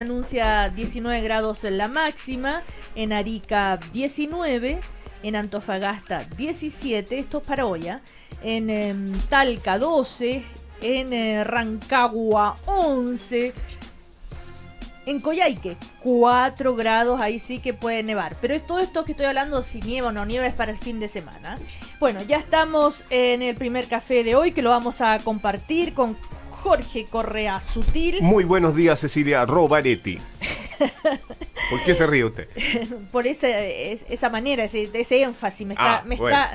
Anuncia 19 grados en la máxima, en Arica 19, en Antofagasta 17, esto es para hoy, ¿eh? En Talca 12, en Rancagua 11, en Coyhaique 4 grados, ahí sí que puede nevar. Pero es todo esto que estoy hablando, si nieva o no nieva, es para el fin de semana. Bueno, ya estamos en el primer café de hoy, que lo vamos a compartir con Jorge Correa Sutil. Muy buenos días, Cecilia Robaretti. ¿Por qué se ríe usted? Por esa manera, ese énfasis,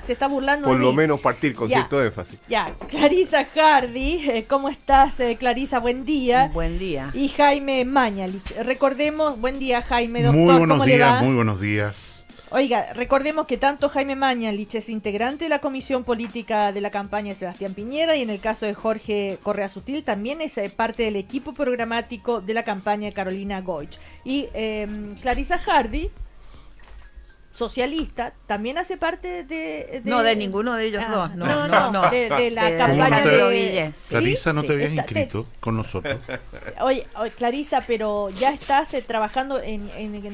se está burlando por de lo mí. menos partir con cierto énfasis. Ya, Clarisa Hardy, ¿cómo estás, Clarisa? Buen día. Buen día. Y Jaime Mañalich. Recordemos, buen día, Jaime, doctor, Muy buenos ¿cómo días, le va? muy buenos días. Oiga, recordemos que tanto Jaime Mañalich es integrante de la Comisión Política de la campaña de Sebastián Piñera, y en el caso de Jorge Correa Sutil también es parte del equipo programático de la campaña de Carolina Goich. Y Clarisa Hardy, socialista, también hace parte de... No, de ninguno de ellos dos. No. De la De campaña Alejandro de... Guille. Clarisa, ¿no te habías Está- inscrito con nosotros? Oye, Clarisa, pero ya estás trabajando en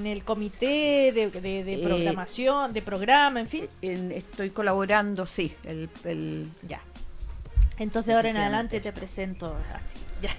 el comité de programación, de programa, en fin. Estoy colaborando, sí. Ya. Entonces ahora en adelante te presento así. Ya.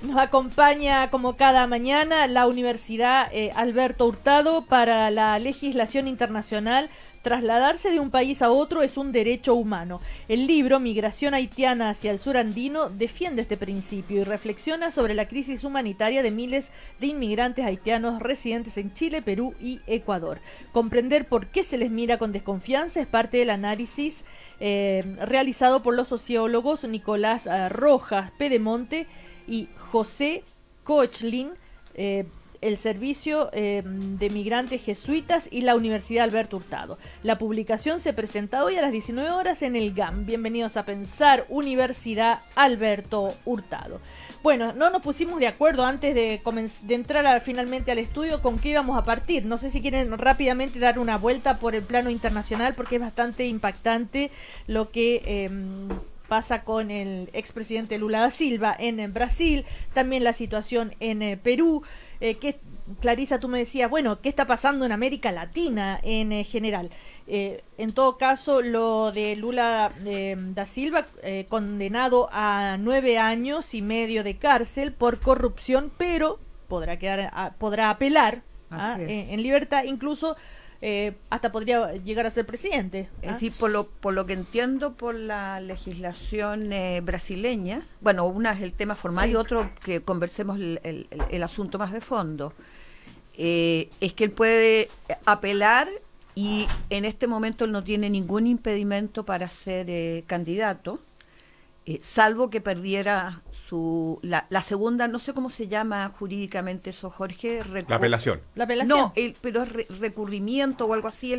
Nos acompaña como cada mañana la Universidad Alberto Hurtado. Para la legislación internacional, trasladarse de un país a otro es un derecho humano. El libro Migración haitiana hacia el sur andino defiende este principio y reflexiona sobre la crisis humanitaria de miles de inmigrantes haitianos residentes en Chile, Perú y Ecuador. Comprender por qué se les mira con desconfianza es parte del análisis realizado por los sociólogos Nicolás Rojas Pedemonte y José Koechlin, el Servicio de Migrantes Jesuitas y la Universidad Alberto Hurtado. La publicación se presenta hoy a las 19 horas en el GAM. Bienvenidos a Pensar, Universidad Alberto Hurtado. Bueno, no nos pusimos de acuerdo antes de entrar finalmente al estudio con qué íbamos a partir. No sé si quieren rápidamente dar una vuelta por el plano internacional, porque es bastante impactante lo que... pasa con el expresidente Lula da Silva en Brasil, también la situación en Perú, que Clarisa, tú me decías, bueno, ¿qué está pasando en América Latina en general? En todo caso, lo de Lula da Silva, condenado a 9 años y medio de cárcel por corrupción, pero podrá apelar en libertad, incluso hasta podría llegar a ser presidente. Sí, por lo que entiendo, por la legislación brasileña, bueno, una es el tema formal, sí, y otro que conversemos el asunto más de fondo, es que él puede apelar, y en este momento él no tiene ningún impedimento para ser candidato, salvo que perdiera la segunda, no sé cómo se llama jurídicamente eso, Jorge. La apelación. No, pero es recurrimiento o algo así.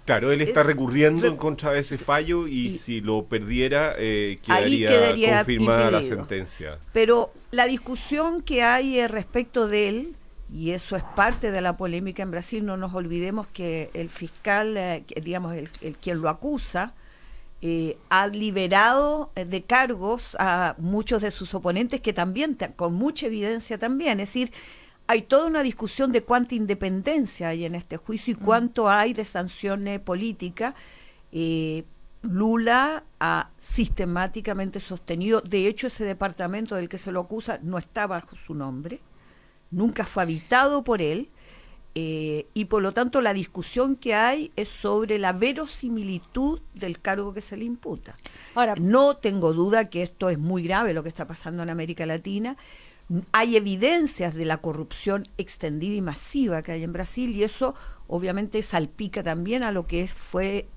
Claro, él está recurriendo en contra de ese fallo, y si lo perdiera, quedaría confirmada la sentencia. Pero la discusión que hay respecto de él, y eso es parte de la polémica en Brasil, no nos olvidemos que el fiscal, digamos, el quien lo acusa, ha liberado de cargos a muchos de sus oponentes, que también, con mucha evidencia también, es decir, hay toda una discusión de cuánta independencia hay en este juicio y cuánto hay de sanción política. Lula ha sistemáticamente sostenido, de hecho ese departamento del que se lo acusa no está bajo su nombre, nunca fue habitado por él. Y por lo tanto la discusión que hay es sobre la verosimilitud del cargo que se le imputa. Ahora, no tengo duda que esto es muy grave, lo que está pasando en América Latina. Hay evidencias de la corrupción extendida y masiva que hay en Brasil, y eso obviamente salpica también a lo que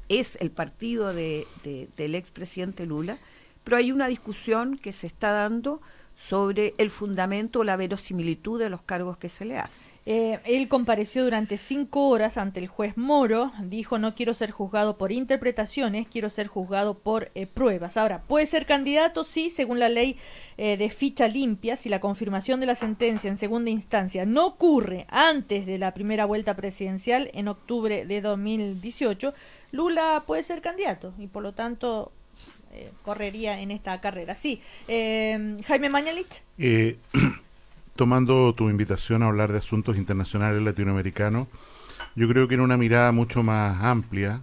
es el partido del expresidente Lula, pero hay una discusión que se está dando sobre el fundamento o la verosimilitud de los cargos que se le hace. Él compareció durante 5 horas ante el juez Moro, dijo: no quiero ser juzgado por interpretaciones, quiero ser juzgado por pruebas. Ahora, ¿puede ser candidato? Sí, según la ley de ficha limpia, si la confirmación de la sentencia en segunda instancia no ocurre antes de la primera vuelta presidencial en octubre de 2018, Lula puede ser candidato y por lo tanto correría en esta carrera. Sí, Jaime Mañalich. tomando tu invitación a hablar de asuntos internacionales latinoamericanos, yo creo que en una mirada mucho más amplia,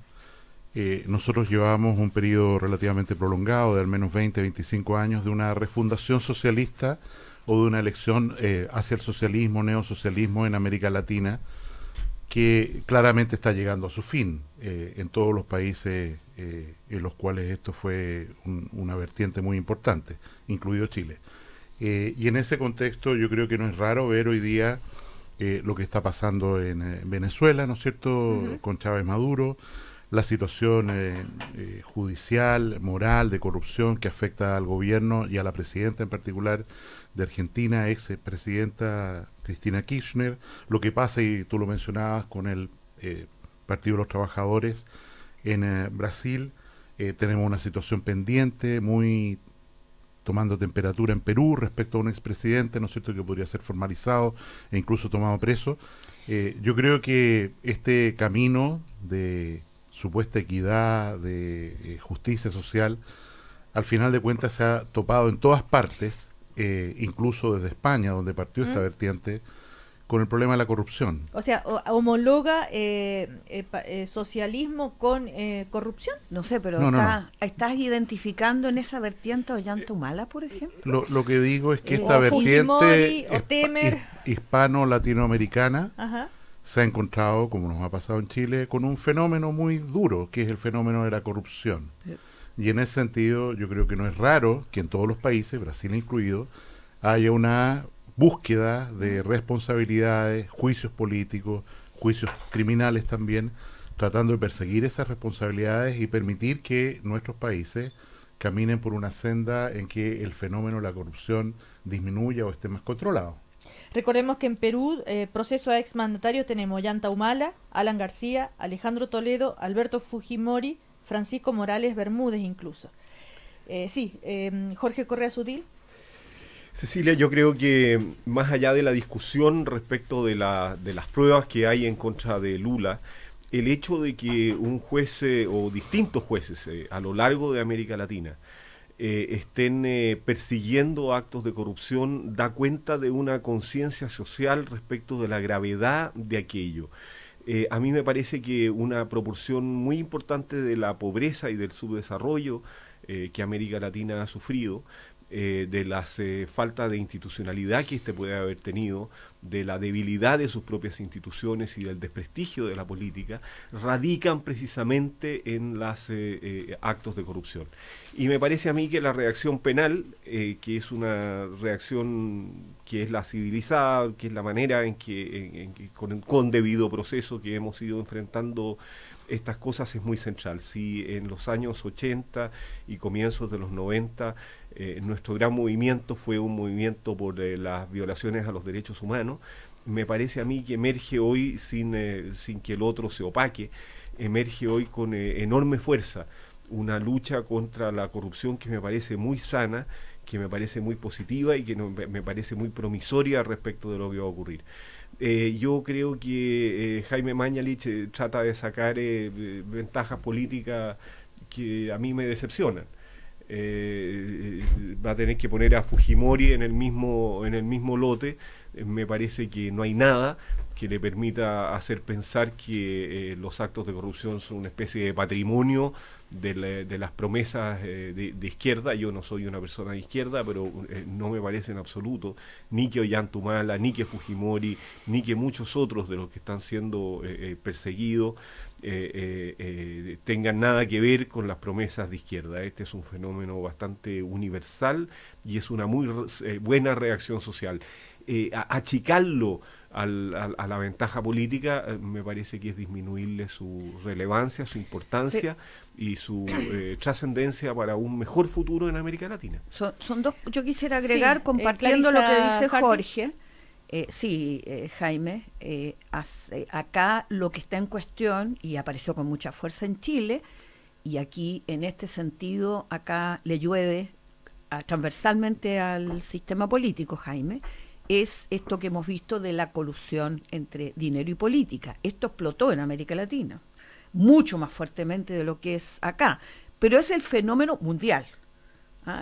nosotros llevábamos un periodo relativamente prolongado de al menos 20, 25 años de una refundación socialista o de una elección hacia el socialismo, neosocialismo en América Latina, que claramente está llegando a su fin en todos los países en los cuales esto fue una vertiente muy importante, incluido Chile. Y en ese contexto yo creo que no es raro ver hoy día lo que está pasando en Venezuela, ¿no es cierto?, con Chávez Maduro, la situación judicial, moral, de corrupción que afecta al gobierno y a la presidenta en particular de Argentina, ex presidenta Cristina Kirchner, lo que pasa, y tú lo mencionabas, con el Partido de los Trabajadores en Brasil. Tenemos una situación pendiente, muy tomando temperatura en Perú respecto a un expresidente, ¿no es cierto?, que podría ser formalizado e incluso tomado preso. Yo creo que este camino de supuesta equidad, de justicia social, al final de cuentas se ha topado en todas partes, incluso desde España, donde partió esta vertiente, con el problema de la corrupción. O sea, homologa socialismo con corrupción. No sé, pero ¿estás identificando en esa vertiente a Ollanta Humala, por ejemplo? Lo que digo es que esta vertiente Temer, hispano-latinoamericana ajá, se ha encontrado, como nos ha pasado en Chile, con un fenómeno muy duro, que es el fenómeno de la corrupción. Y en ese sentido, yo creo que no es raro que en todos los países, Brasil incluido, haya una búsqueda de responsabilidades, juicios políticos, juicios criminales también, tratando de perseguir esas responsabilidades y permitir que nuestros países caminen por una senda en que el fenómeno de la corrupción disminuya o esté más controlado. Recordemos que en Perú, proceso a exmandatarios, tenemos Ollanta Humala, Alan García, Alejandro Toledo, Alberto Fujimori, Francisco Morales Bermúdez incluso. Jorge Correa Sutil. Cecilia, yo creo que más allá de la discusión respecto de las pruebas que hay en contra de Lula, el hecho de que un juez o distintos jueces a lo largo de América Latina estén persiguiendo actos de corrupción da cuenta de una conciencia social respecto de la gravedad de aquello. A mí me parece que una proporción muy importante de la pobreza y del subdesarrollo que América Latina ha sufrido, de las falta de institucionalidad que puede haber tenido, de la debilidad de sus propias instituciones y del desprestigio de la política, radican precisamente en los actos de corrupción. Y me parece a mí que la reacción penal, que es una reacción que es la civilizada, que es la manera en que con debido proceso que hemos ido enfrentando estas cosas, es muy central. Si en los años 80 y comienzos de los 90 nuestro gran movimiento fue un movimiento por las violaciones a los derechos humanos, me parece a mí que emerge hoy sin que el otro se opaque, emerge hoy con enorme fuerza una lucha contra la corrupción que me parece muy sana, que me parece muy positiva y que me parece muy promisoria respecto de lo que va a ocurrir. Yo creo que Jaime Mañalich trata de sacar ventajas políticas que a mí me decepcionan. Va a tener que poner a Fujimori en el mismo lote. Me parece que no hay nada que le permita hacer pensar que los actos de corrupción son una especie de patrimonio de las promesas de izquierda. Yo no soy una persona de izquierda, pero no me parece en absoluto ni que Ollanta Humala, ni que Fujimori, ni que muchos otros de los que están siendo perseguidos tengan nada que ver con las promesas de izquierda. Este es un fenómeno bastante universal y es una muy buena reacción social. Achicarlo a la ventaja política me parece que es disminuirle su relevancia, su importancia y su trascendencia para un mejor futuro en América Latina. Son dos. Yo quisiera agregar, compartiendo lo que dice Jorge. Jaime, acá lo que está en cuestión, y apareció con mucha fuerza en Chile, y aquí en este sentido acá le llueve transversalmente al sistema político, Jaime, es esto que hemos visto de la colusión entre dinero y política. Esto explotó en América Latina, mucho más fuertemente de lo que es acá, pero es el fenómeno mundial.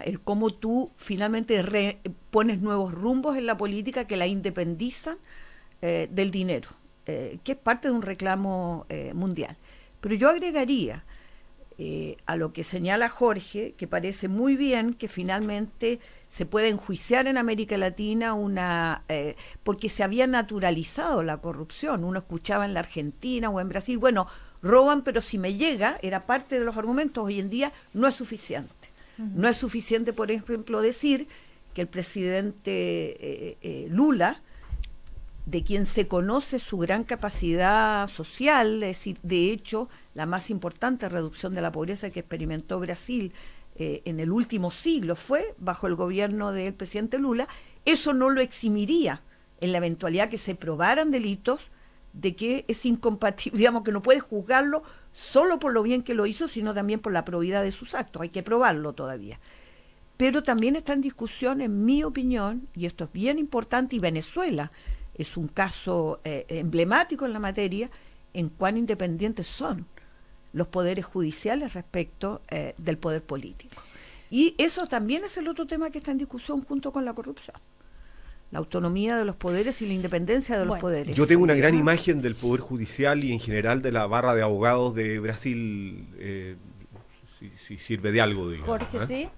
El cómo tú finalmente pones nuevos rumbos en la política que la independizan del dinero, que es parte de un reclamo mundial. Pero yo agregaría a lo que señala Jorge, que parece muy bien que finalmente se puede enjuiciar en América Latina porque se había naturalizado la corrupción. Uno escuchaba en la Argentina o en Brasil, bueno, roban, pero si me llega, era parte de los argumentos. Hoy en día no es suficiente. No es suficiente, por ejemplo, decir que el presidente Lula, de quien se conoce su gran capacidad social, es decir, de hecho, la más importante reducción de la pobreza que experimentó Brasil en el último siglo fue bajo el gobierno del presidente Lula, eso no lo eximiría en la eventualidad que se probaran delitos, de que es incompatible, digamos que no puedes juzgarlo solo por lo bien que lo hizo, sino también por la probidad de sus actos, hay que probarlo todavía. Pero también está en discusión, en mi opinión, y esto es bien importante, y Venezuela es un caso emblemático en la materia, en cuán independientes son los poderes judiciales respecto del poder político. Y eso también es el otro tema que está en discusión junto con la corrupción. La autonomía de los poderes y la independencia de los poderes. Yo tengo una gran imagen del Poder Judicial y en general de la barra de abogados de Brasil, si sirve de algo, digamos. Jorge, ¿sí?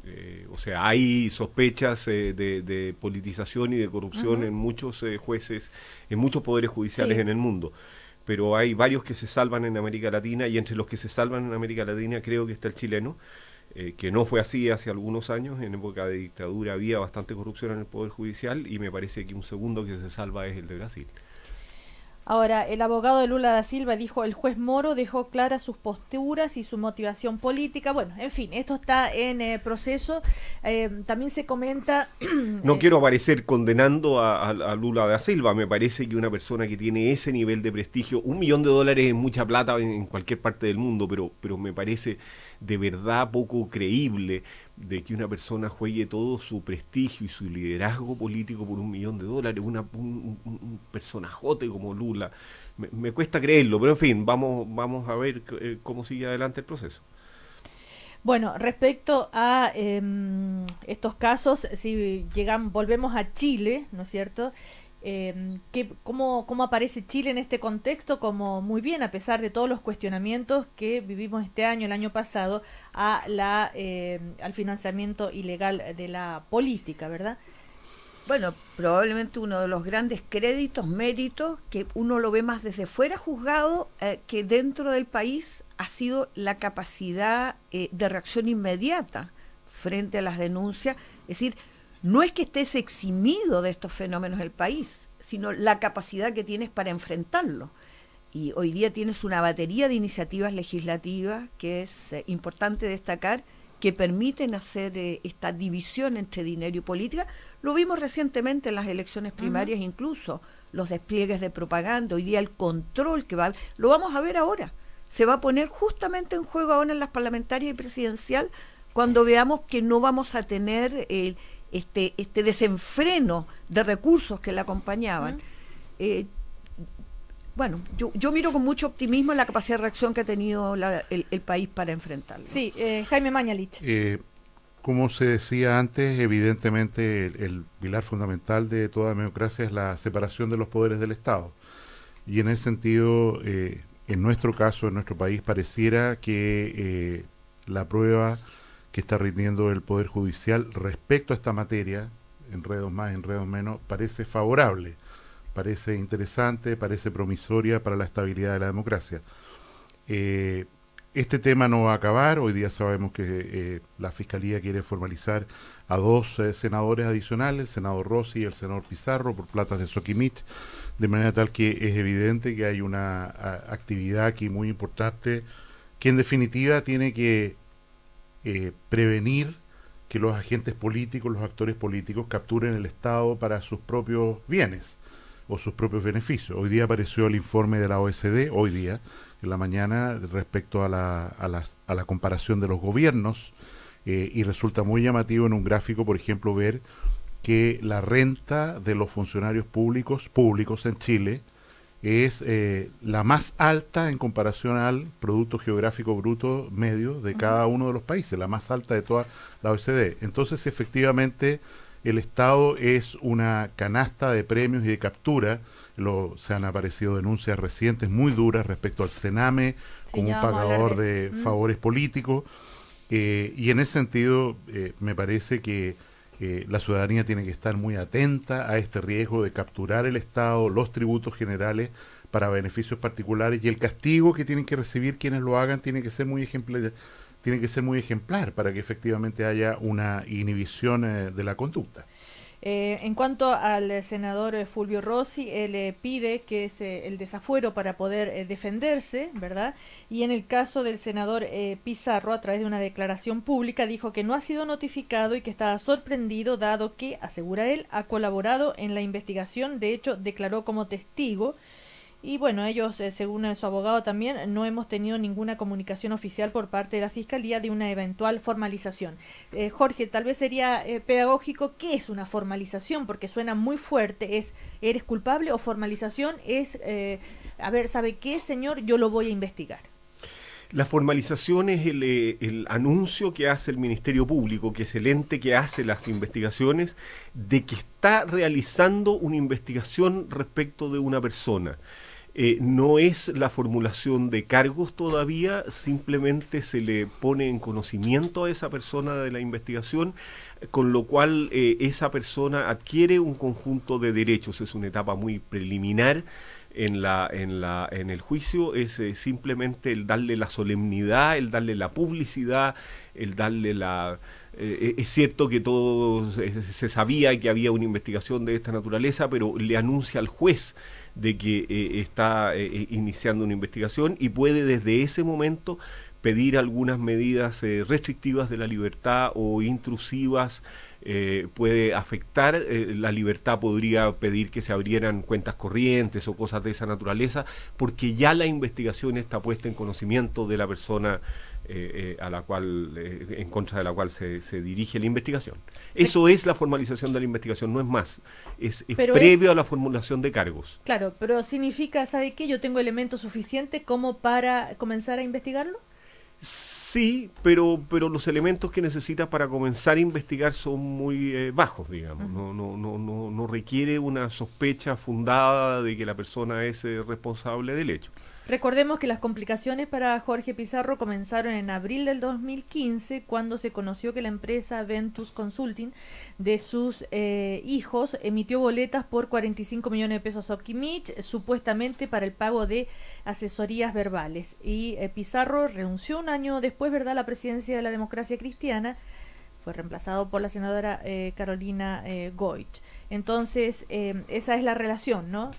O sea, hay sospechas de politización y de corrupción en muchos jueces, en muchos poderes judiciales en el mundo. Pero hay varios que se salvan en América Latina, y entre los que se salvan en América Latina creo que está el chileno, que no fue así hace algunos años. En época de dictadura había bastante corrupción en el Poder Judicial, y me parece que un segundo que se salva es el de Brasil. Ahora, el abogado de Lula da Silva dijo: el juez Moro dejó claras sus posturas y su motivación política. Bueno, en fin, esto está en proceso. También se comenta... No quiero aparecer condenando a Lula da Silva. Me parece que una persona que tiene ese nivel de prestigio, $1 millón es mucha plata en cualquier parte del mundo, pero me parece de verdad poco creíble de que una persona juegue todo su prestigio y su liderazgo político por $1 millón. Un personajote como Lula. Me cuesta creerlo, pero en fin, vamos a ver cómo sigue adelante el proceso. Bueno, respecto a estos casos, si volvemos a Chile, ¿no es cierto? ¿Cómo aparece Chile en este contexto? Como muy bien, a pesar de todos los cuestionamientos que vivimos este año, el año pasado, al financiamiento ilegal de la política, ¿verdad? Bueno, probablemente uno de los grandes créditos, méritos, que uno lo ve más desde fuera juzgado, que dentro del país ha sido la capacidad de reacción inmediata frente a las denuncias. Es decir, no es que estés eximido de estos fenómenos del país, sino la capacidad que tienes para enfrentarlo. Y hoy día tienes una batería de iniciativas legislativas que es importante destacar, que permiten hacer esta división entre dinero y política. Lo vimos recientemente en las elecciones primarias, incluso los despliegues de propaganda, hoy día el control que lo vamos a ver ahora. Se va a poner justamente en juego ahora en las parlamentarias y presidencial, cuando veamos que no vamos a tener este desenfreno de recursos que la acompañaban. Bueno, yo miro con mucho optimismo la capacidad de reacción que ha tenido el país para enfrentarlo. Sí, Jaime Mañalich. Como se decía antes, evidentemente el pilar fundamental de toda democracia es la separación de los poderes del Estado. Y en ese sentido, en nuestro caso, en nuestro país, pareciera que la prueba que está rindiendo el Poder Judicial respecto a esta materia, enredos más, enredos menos, parece favorable, parece interesante, parece promisoria para la estabilidad de la democracia. Este tema no va a acabar. Hoy día sabemos que la Fiscalía quiere formalizar a 2 senadores adicionales, el senador Rossi y el senador Pizarro, por platas de Soquimich, de manera tal que es evidente que hay una actividad aquí muy importante que en definitiva tiene que prevenir que los agentes políticos, los actores políticos capturen el Estado para sus propios bienes o sus propios beneficios. Hoy día apareció el informe de la OECD, hoy día, en la mañana, respecto a la comparación de los gobiernos, y resulta muy llamativo en un gráfico, por ejemplo, ver que la renta de los funcionarios públicos en Chile es la más alta en comparación al Producto Geográfico Bruto medio de cada uno de los países, la más alta de toda la OECD. Entonces, efectivamente, el Estado es una canasta de premios y de captura. Se han aparecido denuncias recientes muy duras respecto al Sename como un pagador de favores políticos. Y en ese sentido, me parece que la ciudadanía tiene que estar muy atenta a este riesgo de capturar el Estado, los tributos generales para beneficios particulares, y el castigo que tienen que recibir quienes lo hagan tiene que ser muy ejemplar para que efectivamente haya una inhibición de la conducta. En cuanto al senador Fulvio Rossi, él pide que el desafuero para poder defenderse, ¿verdad? Y en el caso del senador Pizarro, a través de una declaración pública, dijo que no ha sido notificado y que estaba sorprendido, dado que, asegura él, ha colaborado en la investigación. De hecho, declaró como testigo. Y bueno, ellos, según su abogado también, no hemos tenido ninguna comunicación oficial por parte de la Fiscalía de una eventual formalización. Jorge, tal vez sería pedagógico, ¿qué es una formalización? Porque suena muy fuerte, ¿eres culpable? O formalización es, a ver, ¿sabe qué, señor? Yo lo voy a investigar. La formalización es el anuncio que hace el Ministerio Público, que es el ente que hace las investigaciones, de que está realizando una investigación respecto de una persona. No es la formulación de cargos todavía, simplemente se le pone en conocimiento a esa persona de la investigación, con lo cual esa persona adquiere un conjunto de derechos. Es una etapa muy preliminar en el juicio. Es simplemente el darle la solemnidad, el darle la publicidad, el darle es cierto que todo se sabía que había una investigación de esta naturaleza, pero le anuncia al juez de que está iniciando una investigación, y puede desde ese momento pedir algunas medidas restrictivas de la libertad o intrusivas. Puede afectar la libertad, podría pedir que se abrieran cuentas corrientes o cosas de esa naturaleza, porque ya la investigación está puesta en conocimiento de la persona a la cual, en contra de la cual se dirige la investigación. Eso es la formalización de la investigación, no es más. Es previo a la formulación de cargos. Claro, pero significa, ¿sabe qué? Yo tengo elementos suficientes como para comenzar a investigarlo. Sí, pero los elementos que necesitas para comenzar a investigar son muy bajos, digamos. No requiere una sospecha fundada de que la persona es responsable del hecho. Recordemos que las complicaciones para Jorge Pizarro comenzaron en abril del 2015, cuando se conoció que la empresa Ventus Consulting de sus hijos emitió boletas por 45 millones de pesos a Okimich, supuestamente para el pago de asesorías verbales. Y Pizarro renunció un año después, ¿verdad?, a la presidencia de la Democracia Cristiana. Fue reemplazado por la senadora Carolina Goich. Entonces, esa es la relación, ¿no?,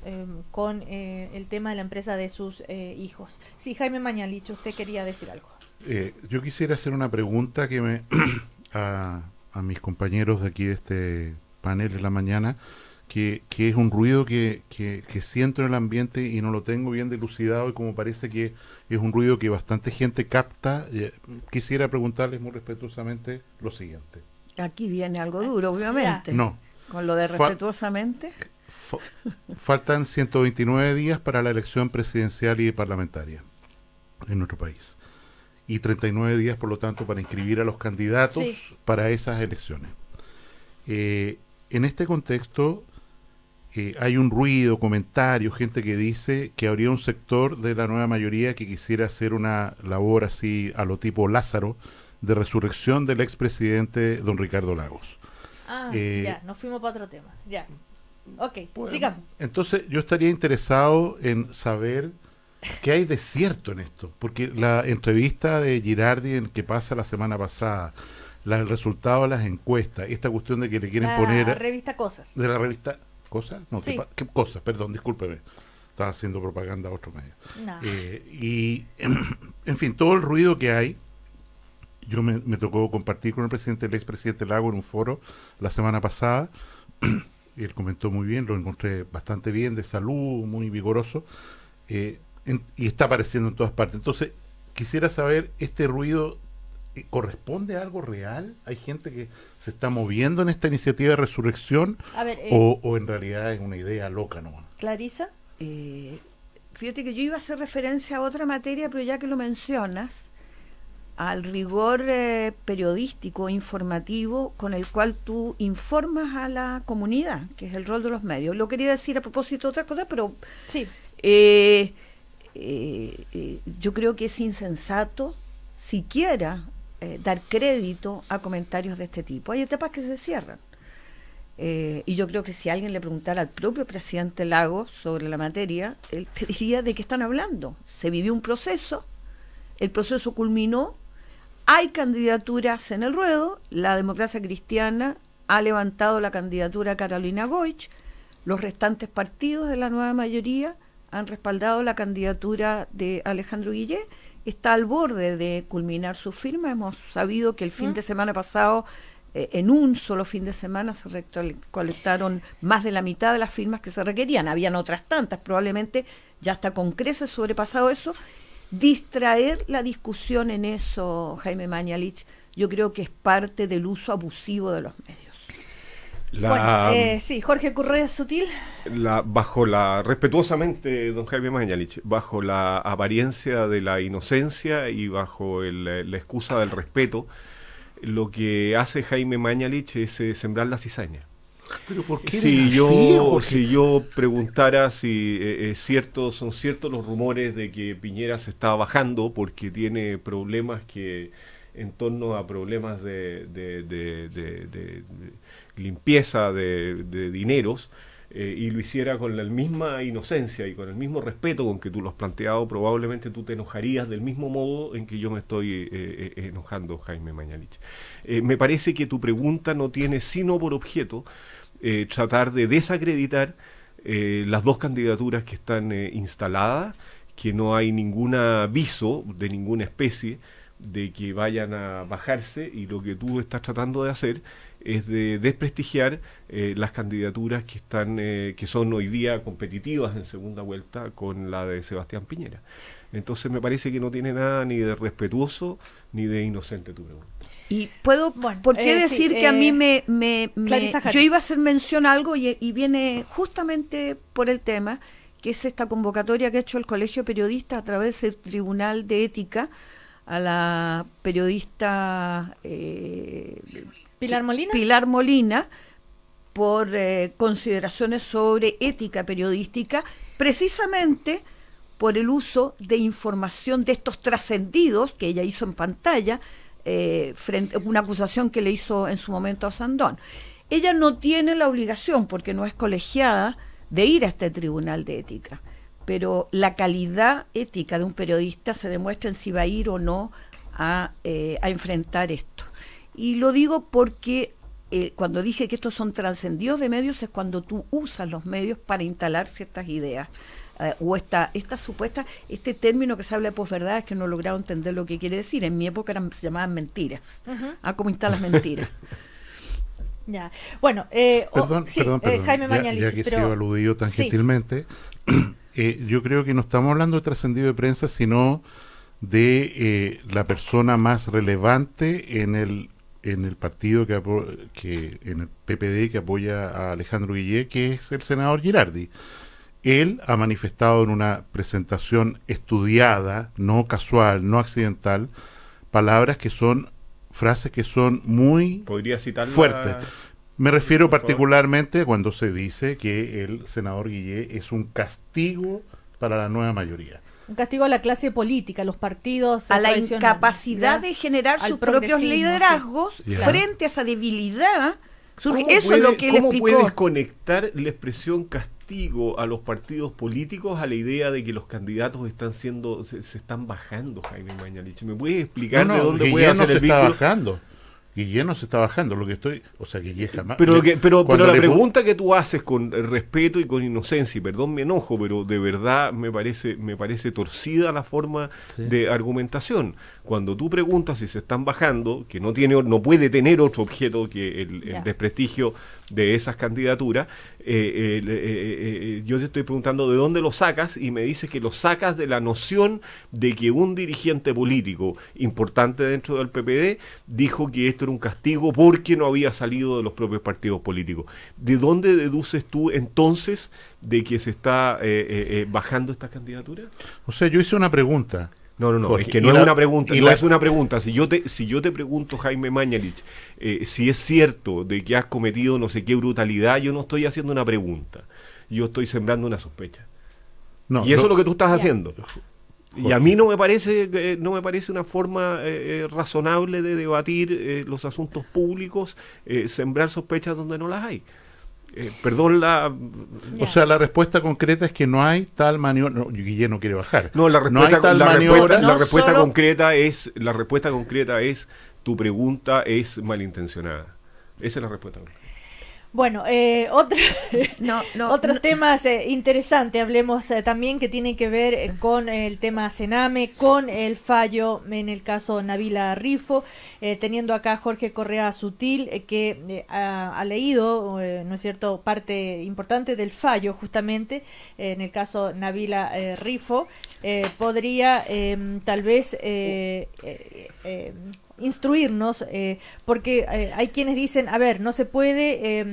con el tema de la empresa de sus hijos. Sí, Jaime Mañalich, usted quería decir algo. Yo quisiera hacer una pregunta que a mis compañeros de aquí de este panel en la mañana, que es un ruido que siento en el ambiente y no lo tengo bien dilucidado, y como parece que es un ruido que bastante gente capta. Quisiera preguntarles muy respetuosamente lo siguiente. Aquí viene algo duro, obviamente. No. Con lo de respetuosamente. Faltan 129 días para la elección presidencial y parlamentaria en nuestro país. Y 39 días, por lo tanto, para inscribir a los candidatos para esas elecciones. En este contexto, hay un ruido, comentarios, gente que dice que habría un sector de la nueva mayoría que quisiera hacer una labor así a lo tipo Lázaro, de resurrección del expresidente don Ricardo Lagos. Ya, nos fuimos para otro tema. Ya. Ok, bueno, sigamos. Entonces, yo estaría interesado en saber qué hay de cierto en esto, porque la entrevista de Girardi que pasa la semana pasada, el resultado de las encuestas, esta cuestión de que le quieren poner... La revista Cosas. ¿De la revista Cosas? No, sí. ¿qué Cosas? Perdón, discúlpeme. Estaba haciendo propaganda a otro medio. No. Y, en fin, todo el ruido que hay. Yo me tocó compartir con el expresidente Lago en un foro la semana pasada. Él comentó muy bien, lo encontré bastante bien, de salud, muy vigoroso. Y está apareciendo en todas partes. Entonces, quisiera saber, ¿este ruido corresponde a algo real? ¿Hay gente que se está moviendo en esta iniciativa de resurrección? A ver, ¿O en realidad es una idea loca nomás? ¿Clarisa? fíjate que yo iba a hacer referencia a otra materia, pero ya que lo mencionas, al rigor periodístico, informativo, con el cual tú informas a la comunidad, que es el rol de los medios. Lo quería decir a propósito de otras cosas, pero Sí. Yo creo que es insensato siquiera dar crédito a comentarios de este tipo. Hay etapas que se cierran. Y yo creo que si alguien le preguntara al propio presidente Lagos sobre la materia, él pediría de qué están hablando. Se vivió un proceso, el proceso culminó, hay candidaturas en el ruedo, la Democracia Cristiana ha levantado la candidatura a Carolina Goich, los restantes partidos de la nueva mayoría han respaldado la candidatura de Alejandro Guillé, está al borde de culminar su firma. Hemos sabido que el fin de semana pasado, en un solo fin de semana, se recolectaron más de la mitad de las firmas que se requerían. Habían otras tantas, probablemente ya está con creces sobrepasado eso. Distraer la discusión en eso, Jaime Mañalich, yo creo que es parte del uso abusivo de los medios. Sí, Jorge Correa Sutil. Respetuosamente, don Jaime Mañalich, bajo la apariencia de la inocencia y bajo la excusa del respeto, lo que hace Jaime Mañalich es sembrar la cizaña. ¿Pero por qué? Si yo preguntara si son ciertos los rumores de que Piñera se está bajando porque tiene problemas en torno a problemas de limpieza de dineros, y lo hiciera con la misma inocencia y con el mismo respeto con que tú lo has planteado, probablemente tú te enojarías del mismo modo en que yo me estoy enojando, Jaime Mañalich. Me parece que tu pregunta no tiene sino por objeto tratar de desacreditar las dos candidaturas que están instaladas, que no hay ningún aviso de ninguna especie de que vayan a bajarse, y lo que tú estás tratando de hacer es de desprestigiar las candidaturas que son hoy día competitivas en segunda vuelta con la de Sebastián Piñera. Entonces me parece que no tiene nada ni de respetuoso ni de inocente tu pregunta. Y puedo, ¿por qué decir que a mí yo iba a hacer mención a algo y viene justamente por el tema, que es esta convocatoria que ha hecho el Colegio de Periodistas a través del Tribunal de Ética a la periodista Pilar Molina por consideraciones sobre ética periodística, precisamente por el uso de información de estos trascendidos que ella hizo en pantalla, frente a una acusación que le hizo en su momento a Sandón. Ella no tiene la obligación, porque no es colegiada, de ir a este tribunal de ética, pero la calidad ética de un periodista se demuestra en si va a ir o no a enfrentar esto. Y lo digo porque cuando dije que estos son trascendidos de medios, es cuando tú usas los medios para instalar ciertas ideas. O esta supuesta, este término que se habla de posverdad, es que no he logrado entender lo que quiere decir. En mi época se llamaban mentiras. ¿Cómo instalas mentiras? Ya. Bueno, perdón, Jaime Mañalich, ya que se ha aludido tan gentilmente, yo creo que no estamos hablando de trascendido de prensa, sino de la persona más relevante en el partido en el PPD que apoya a Alejandro Guillé, que es el senador Girardi. Él ha manifestado en una presentación estudiada, no casual, no accidental, frases que son muy fuertes. Me refiero particularmente cuando se dice que el senador Guillé es un castigo para la nueva mayoría. Un castigo a la clase política, a los partidos, a la incapacidad de generar sus propios liderazgos frente a esa debilidad. Eso es lo que él explicó. ¿Cómo puedes conectar la expresión castigo a los partidos políticos a la idea de que los candidatos se están bajando, Jaime Mañalich? ¿Me puedes explicar de dónde puede hacer el vínculo? Guillén no se está bajando, Guillén jamás. Pero la pregunta que tú haces con respeto y con inocencia, y perdón mi enojo, pero de verdad me parece torcida la forma de argumentación. Cuando tú preguntas si se están bajando, que no puede tener otro objeto que el desprestigio de esas candidaturas, yo te estoy preguntando de dónde lo sacas y me dices que lo sacas de la noción de que un dirigente político importante dentro del PPD dijo que esto era un castigo porque no había salido de los propios partidos políticos. ¿De dónde deduces tú entonces de que se está bajando esta candidatura? O sea, yo hice una pregunta. No, Jorge, es que no es una pregunta, no la... es una pregunta. Si yo te pregunto, Jaime Mañalich, si es cierto de que has cometido no sé qué brutalidad, yo no estoy haciendo una pregunta, yo estoy sembrando una sospecha. No, y eso es lo que tú estás haciendo. Jorge. Y a mí no me parece una forma razonable de debatir los asuntos públicos, sembrar sospechas donde no las hay. Perdón la... O sea, la respuesta concreta es que no hay tal maniobra. No, Guille no quiere bajar. No, la respuesta, hay tal maniobra. la respuesta solo... concreta es tu pregunta es malintencionada. Esa es la respuesta. Bueno, otros temas interesantes, hablemos también que tienen que ver con el tema Sename, con el fallo en el caso Nabila Rifo, teniendo acá a Jorge Correa Sutil, que ha leído, ¿no es cierto?, parte importante del fallo justamente en el caso Nabila Rifo, podría tal vez... instruirnos, porque hay quienes dicen, a ver, no se puede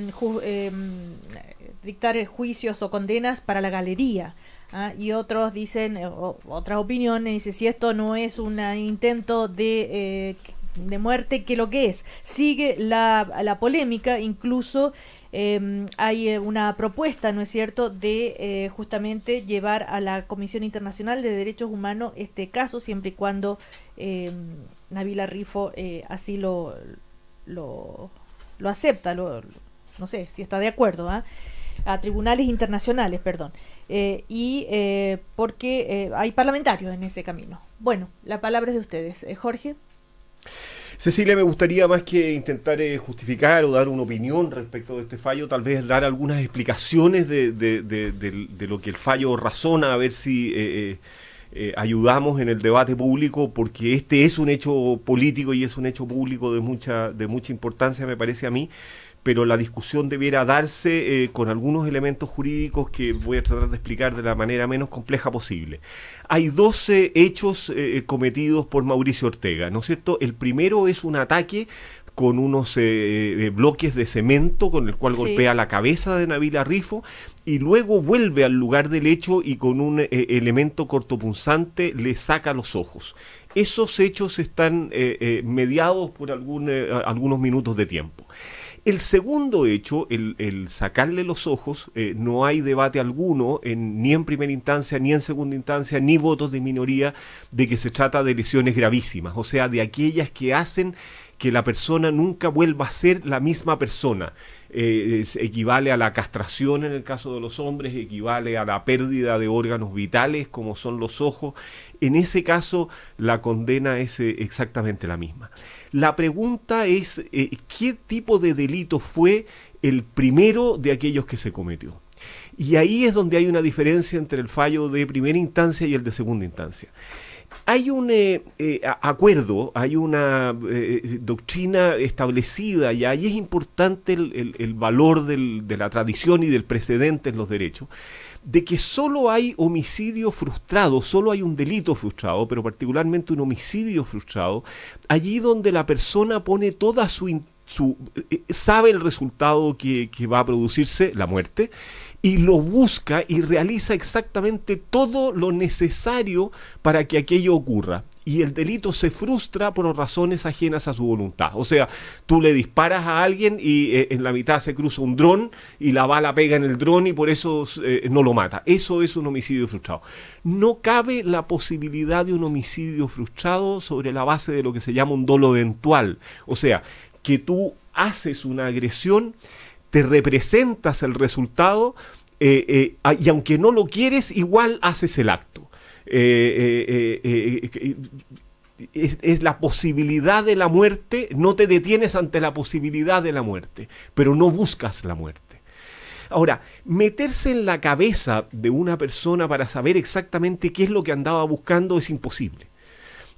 dictar juicios o condenas para la galería, y otros dicen, otras opiniones, dice, si esto no es un intento de muerte, ¿qué lo que es? Sigue la polémica, incluso hay una propuesta, ¿no es cierto?, de justamente llevar a la Comisión Internacional de Derechos Humanos este caso, siempre y cuando Nabila Rifo así lo acepta, no sé si está de acuerdo, a tribunales internacionales, perdón, porque hay parlamentarios en ese camino. Bueno, la palabra es de ustedes. Jorge. Cecilia, me gustaría, más que intentar justificar o dar una opinión respecto de este fallo, tal vez dar algunas explicaciones de lo que el fallo razona, a ver si ayudamos en el debate público, porque este es un hecho político y es un hecho público de mucha importancia, me parece a mí, pero la discusión debiera darse con algunos elementos jurídicos que voy a tratar de explicar de la manera menos compleja posible. Hay 12 hechos cometidos por Mauricio Ortega, ¿no es cierto? El primero es un ataque con unos bloques de cemento con el cual golpea la cabeza de Nabila Rifo y luego vuelve al lugar del hecho y con un elemento cortopunzante le saca los ojos. Esos hechos están mediados por algunos minutos de tiempo. El segundo hecho, el sacarle los ojos, no hay debate alguno, ni en primera instancia, ni en segunda instancia, ni votos de minoría, de que se trata de lesiones gravísimas, o sea, de aquellas que hacen que la persona nunca vuelva a ser la misma persona. Equivale a la castración en el caso de los hombres, equivale a la pérdida de órganos vitales como son los ojos. En ese caso la condena es exactamente la misma. La pregunta es ¿qué tipo de delito fue el primero de aquellos que se cometió? Y ahí es donde hay una diferencia entre el fallo de primera instancia y el de segunda instancia. Hay un acuerdo, hay una doctrina establecida ya, y es importante el valor de la tradición y del precedente en los derechos, de que solo hay homicidio frustrado, solo hay un delito frustrado, pero particularmente un homicidio frustrado, allí donde la persona pone toda sabe el resultado que va a producirse, la muerte, y lo busca y realiza exactamente todo lo necesario para que aquello ocurra. Y el delito se frustra por razones ajenas a su voluntad. O sea, tú le disparas a alguien y en la mitad se cruza un dron y la bala pega en el dron y por eso no lo mata. Eso es un homicidio frustrado. No cabe la posibilidad de un homicidio frustrado sobre la base de lo que se llama un dolo eventual. O sea, que tú haces una agresión, te representas el resultado y aunque no lo quieres, igual haces el acto. Es la posibilidad de la muerte, no te detienes ante la posibilidad de la muerte, pero no buscas la muerte. Ahora, meterse en la cabeza de una persona para saber exactamente qué es lo que andaba buscando es imposible.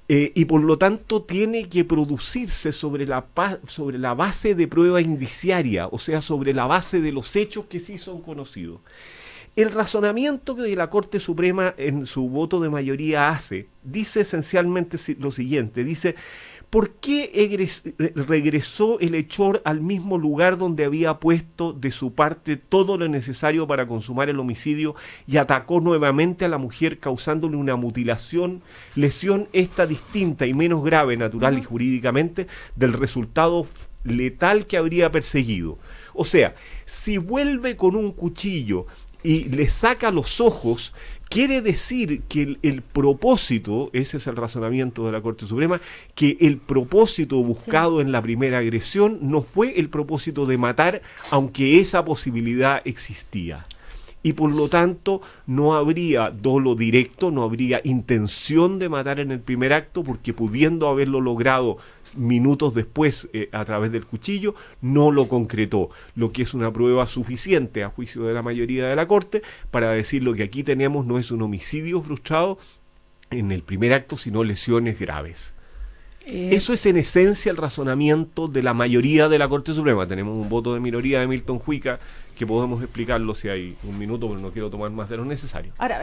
y por lo tanto tiene que producirse sobre la base de prueba indiciaria, o sea, sobre la base de los hechos que sí son conocidos. El razonamiento que la Corte Suprema en su voto de mayoría hace, dice esencialmente lo siguiente, dice: ¿por qué regresó el hechor al mismo lugar donde había puesto de su parte todo lo necesario para consumar el homicidio y atacó nuevamente a la mujer causándole una mutilación, lesión esta distinta y menos grave natural y jurídicamente del resultado letal que habría perseguido? O sea, si vuelve con un cuchillo y le saca los ojos, quiere decir que el propósito, ese es el razonamiento de la Corte Suprema, que el propósito buscado en la primera agresión no fue el propósito de matar, aunque esa posibilidad existía. Y por lo tanto no habría dolo directo, no habría intención de matar en el primer acto, porque pudiendo haberlo logrado minutos después a través del cuchillo, no lo concretó, lo que es una prueba suficiente a juicio de la mayoría de la Corte para decir lo que aquí tenemos no es un homicidio frustrado en el primer acto, sino lesiones graves. Eso es en esencia el razonamiento de la mayoría de la Corte Suprema. Tenemos un voto de minoría de Milton Juica que podemos explicarlo si hay un minuto, pero no quiero tomar más de lo necesario. Ahora,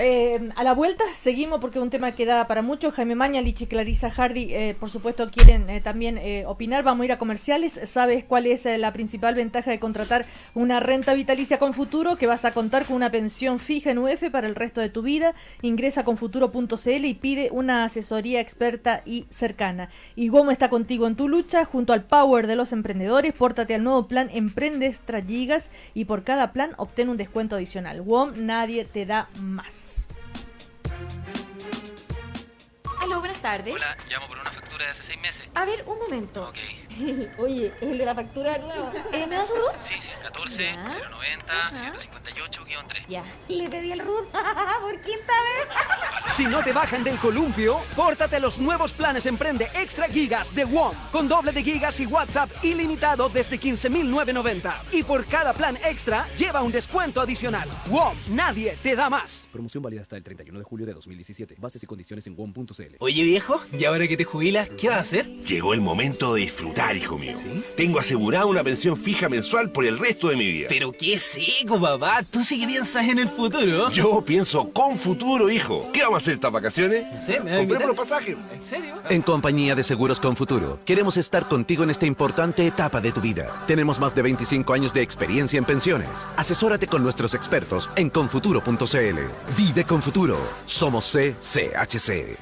a la vuelta seguimos porque es un tema que da para mucho. Jaime Mañalich y Clarisa Hardy, por supuesto, quieren también opinar. Vamos a ir a comerciales. ¿Sabes cuál es la principal ventaja de contratar una renta vitalicia con Futuro? Que vas a contar con una pensión fija en UF para el resto de tu vida. Ingresa a confuturo.cl y pide una asesoría experta y cercana. Y WOM está contigo en tu lucha, junto al power de los emprendedores. Pórtate al nuevo plan Emprende Extra Gigas y por cada plan obtén un descuento adicional. WOM, nadie te da más. Aló, buenas tardes. Hola, llamo por una factura de hace 6 meses. A ver, un momento. Ok. Oye, el de la factura nueva. ¿Me das un RUT? Sí, 14, Ya. 090, 158-3. Ya. Le pedí el RUT por quinta vez. Si no te bajan del columpio, pórtate a los nuevos planes Emprende Extra Gigas de WOM, con doble de gigas y WhatsApp ilimitado desde 15.990. Y por cada plan extra, lleva un descuento adicional. WOM, nadie te da más. Promoción válida hasta el 31 de julio de 2017. Bases y condiciones en WOM.cl. Oye, viejo, ¿y ahora que te jubilas, qué vas a hacer? Llegó el momento de disfrutar, hijo mío. Tengo asegurada una pensión fija mensual por el resto de mi vida. Pero qué seco, papá. Tú sí que piensas en el futuro. Yo pienso con futuro, hijo. ¿Qué vamos a hacer estas vacaciones? No sé, ¿me vas a Compremos invitar? los pasajes. ¿En serio? En Compañía de Seguros con Futuro, queremos estar contigo en esta importante etapa de tu vida. Tenemos más de 25 años de experiencia en pensiones. Asesórate con nuestros expertos en confuturo.cl. Vive con Futuro. Somos CCHC.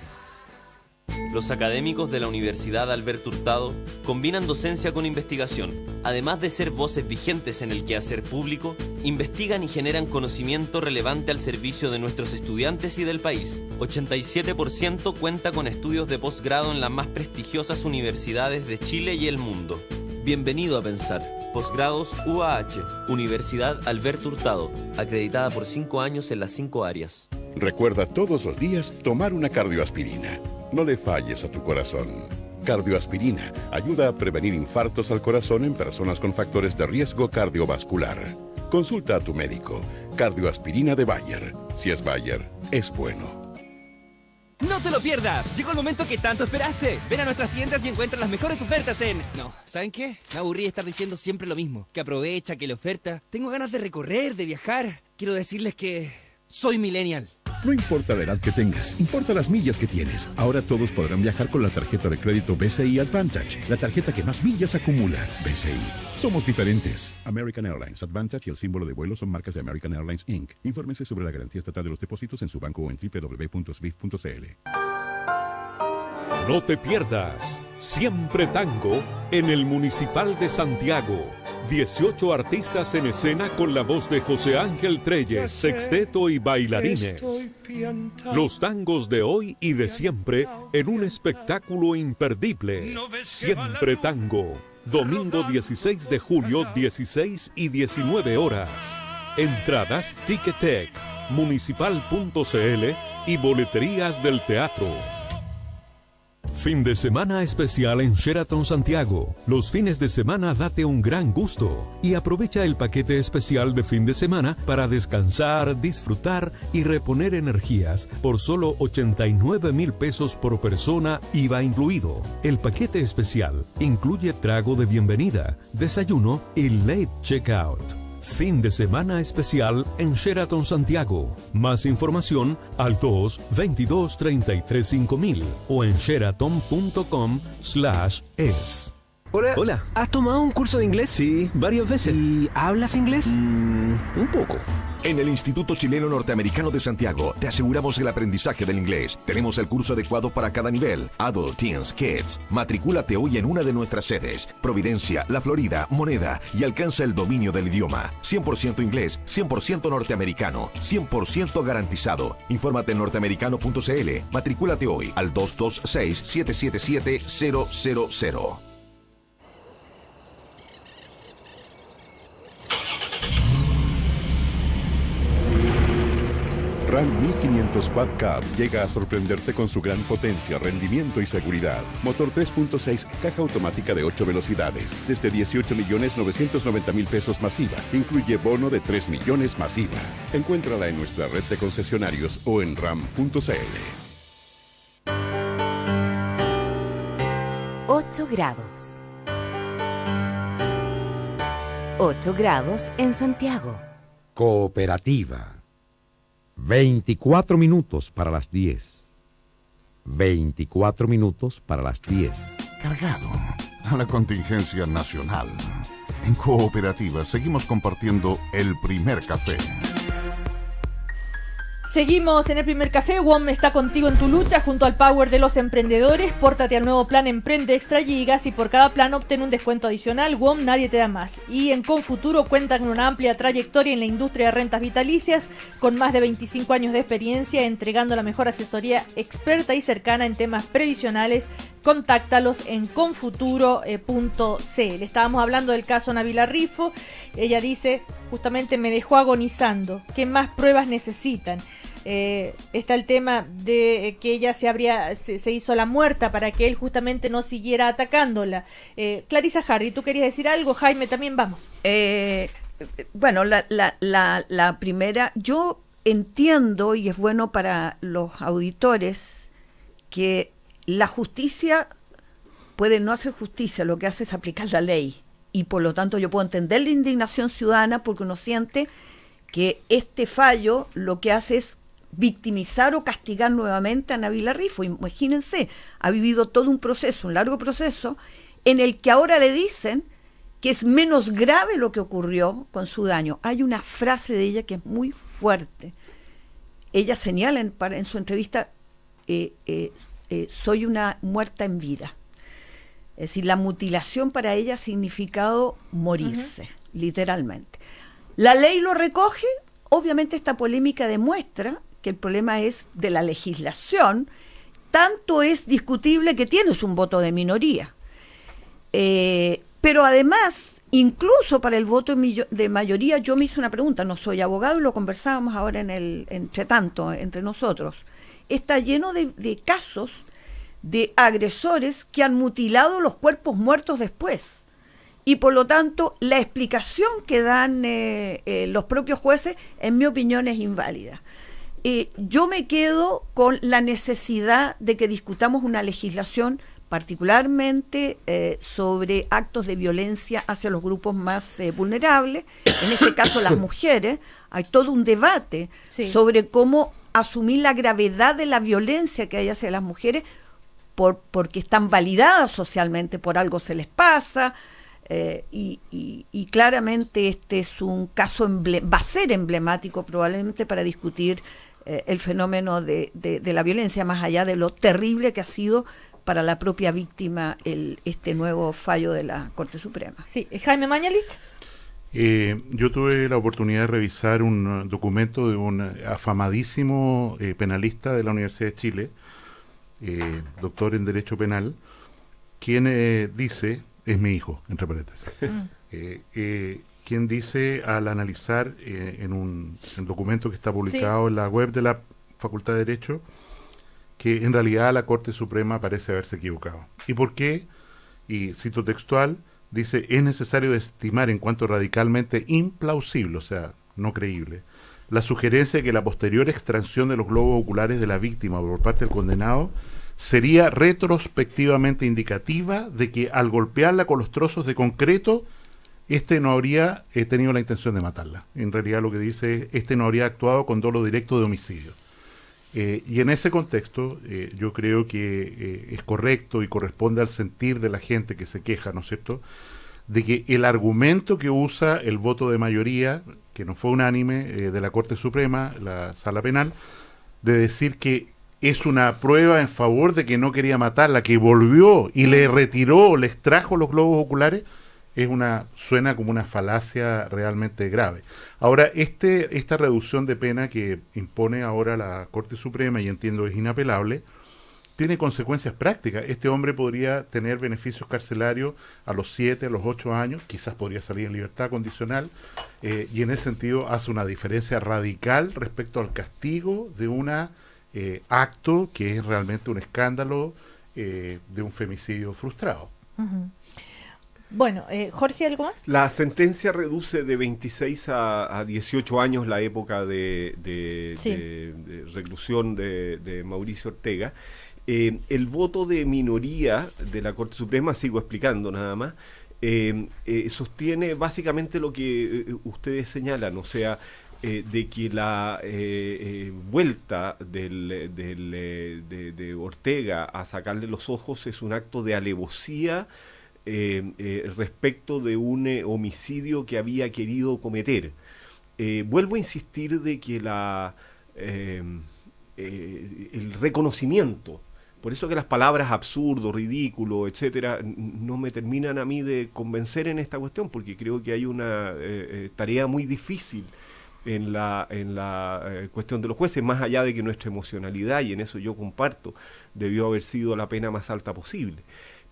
Los académicos de la Universidad Alberto Hurtado combinan docencia con investigación. Además de ser voces vigentes en el quehacer público, investigan y generan conocimiento relevante al servicio de nuestros estudiantes y del país. 87% cuenta con estudios de posgrado en las más prestigiosas universidades de Chile y el mundo. Bienvenido a Pensar. Posgrados UAH, Universidad Alberto Hurtado, acreditada por 5 años en las 5 áreas. Recuerda todos los días tomar una cardioaspirina. No le falles a tu corazón. Cardioaspirina ayuda a prevenir infartos al corazón en personas con factores de riesgo cardiovascular. Consulta a tu médico. Cardioaspirina de Bayer. Si es Bayer, es bueno. No te lo pierdas. Llegó el momento que tanto esperaste. Ven a nuestras tiendas y encuentra las mejores ofertas en... No, ¿saben qué? Me aburrí de estar diciendo siempre lo mismo. Que aprovecha, que la oferta... Tengo ganas de recorrer, de viajar. Quiero decirles que... soy millennial. No importa la edad que tengas, importa las millas que tienes. Ahora todos podrán viajar con la tarjeta de crédito BCI Advantage, la tarjeta que más millas acumula. BCI. Somos diferentes. American Airlines Advantage y el símbolo de vuelo son marcas de American Airlines Inc. Infórmense sobre la garantía estatal de los depósitos en su banco o en www.swift.cl. No te pierdas Siempre Tango en el Municipal de Santiago. 18 artistas en escena con la voz de José Ángel Treyes, sexteto y bailarines. Los tangos de hoy y de siempre en un espectáculo imperdible. Siempre Tango. Domingo 16 de julio, 16 y 19 horas. Entradas Ticketek, municipal.cl y boleterías del teatro. Fin de semana especial en Sheraton Santiago. Los fines de semana date un gran gusto y aprovecha el paquete especial de fin de semana para descansar, disfrutar y reponer energías por solo 89,000 pesos por persona, IVA incluido. El paquete especial incluye trago de bienvenida, desayuno y late checkout. Fin de semana especial en Sheraton Santiago. Más información al 222-335000 o en sheraton.com/es. Hola. ¿Has tomado un curso de inglés? Sí, varias veces. ¿Y hablas inglés? Un poco. En el Instituto Chileno Norteamericano de Santiago te aseguramos el aprendizaje del inglés. Tenemos el curso adecuado para cada nivel, Adult, Teens, Kids. Matricúlate hoy en una de nuestras sedes, Providencia, La Florida, Moneda, y alcanza el dominio del idioma. 100% inglés, 100% norteamericano, 100% garantizado. Infórmate en norteamericano.cl. Matricúlate hoy al 226-777-000. Ram 1500 Quad Cab llega a sorprenderte con su gran potencia, rendimiento y seguridad. Motor 3.6, caja automática de 8 velocidades, desde 18.990.000 pesos masiva. Incluye bono de 3 millones masiva. Encuéntrala en nuestra red de concesionarios o en ram.cl. 8 grados. 8 grados en Santiago. Cooperativa. 24 minutos para las 10. 24 minutos para las 10. Cargado a la contingencia nacional. En Cooperativa seguimos compartiendo el primer café. Seguimos en el primer café. WOM está contigo en tu lucha junto al Power de los emprendedores. Pórtate al nuevo plan Emprende Extra Gigas y por cada plan obtén un descuento adicional. WOM, nadie te da más. Y en Confuturo cuentan con una amplia trayectoria en la industria de rentas vitalicias, con más de 25 años de experiencia, entregando la mejor asesoría experta y cercana en temas previsionales. Contáctalos en confuturo.cl. Estábamos hablando del caso Nabila Rifo. Ella dice, justamente me dejó agonizando. ¿Qué más pruebas necesitan? Está el tema de que ella se hizo la muerta para que él justamente no siguiera atacándola. Clarisa Hardy, ¿tú querías decir algo? Jaime, también vamos. Bueno, la primera, yo entiendo, y es bueno para los auditores, que la justicia puede no hacer justicia, lo que hace es aplicar la ley. Y por lo tanto yo puedo entender la indignación ciudadana porque uno siente que este fallo lo que hace es victimizar o castigar nuevamente a Nabila Rifo. Imagínense, ha vivido todo un proceso, un largo proceso, en el que ahora le dicen que es menos grave lo que ocurrió con su daño. Hay una frase de ella que es muy fuerte. Ella señala en su entrevista, soy una muerta en vida. Es decir, la mutilación para ella ha significado morirse, literalmente. La ley lo recoge, obviamente esta polémica demuestra que el problema es de la legislación, tanto es discutible que tienes un voto de minoría. Pero además, incluso para el voto de mayoría, yo me hice una pregunta, no soy abogado y lo conversábamos ahora entre nosotros. Está lleno de casos de agresores que han mutilado los cuerpos muertos después. Y por lo tanto, la explicación que dan los propios jueces, en mi opinión, es inválida. Yo me quedo con la necesidad de que discutamos una legislación particularmente sobre actos de violencia hacia los grupos más vulnerables, en este caso las mujeres. Hay todo un debate sobre cómo asumir la gravedad de la violencia que hay hacia las mujeres, porque están validadas socialmente, por algo se les pasa, y claramente este es un caso, va a ser emblemático probablemente para discutir el fenómeno de la violencia, más allá de lo terrible que ha sido para la propia víctima este nuevo fallo de la Corte Suprema. Sí, Jaime Mañalich. Yo tuve la oportunidad de revisar un documento de un afamadísimo penalista de la Universidad de Chile, doctor en Derecho Penal, quien dice, es mi hijo, entre paréntesis, quien dice al analizar en un documento que está publicado en la web de la Facultad de Derecho, que en realidad la Corte Suprema parece haberse equivocado. ¿Y por qué? Y cito textual, dice, es necesario estimar en cuanto radicalmente implausible, o sea, no creíble, la sugerencia de que la posterior extracción de los globos oculares de la víctima por parte del condenado sería retrospectivamente indicativa de que al golpearla con los trozos de concreto, no habría tenido la intención de matarla. En realidad lo que dice es, no habría actuado con dolo directo de homicidio. Y en ese contexto, yo creo que es correcto y corresponde al sentir de la gente que se queja, ¿no es cierto?, de que el argumento que usa el voto de mayoría, que no fue unánime, de la Corte Suprema, la Sala Penal, de decir que es una prueba en favor de que no quería matarla, que volvió y le retiró, le extrajo los globos oculares, suena como una falacia realmente grave. Ahora, esta reducción de pena que impone ahora la Corte Suprema, y entiendo es inapelable, tiene consecuencias prácticas. Este hombre podría tener beneficios carcelarios a los 7, a los 8 años, quizás podría salir en libertad condicional, y en ese sentido hace una diferencia radical respecto al castigo de un acto que es realmente un escándalo de un femicidio frustrado. Uh-huh. Bueno, Jorge, ¿algo más? La sentencia reduce de 26 a 18 años la época de reclusión de Mauricio Ortega. El voto de minoría de la Corte Suprema, sigo explicando nada más, sostiene básicamente lo que ustedes señalan, o sea, de que la vuelta de Ortega a sacarle los ojos es un acto de alevosía respecto de un homicidio que había querido cometer. Vuelvo a insistir de que el reconocimiento, por eso que las palabras absurdo, ridículo, etcétera, no me terminan a mí de convencer en esta cuestión, porque creo que hay una tarea muy difícil en la cuestión de los jueces, más allá de que nuestra emocionalidad, y en eso yo comparto, debió haber sido la pena más alta posible.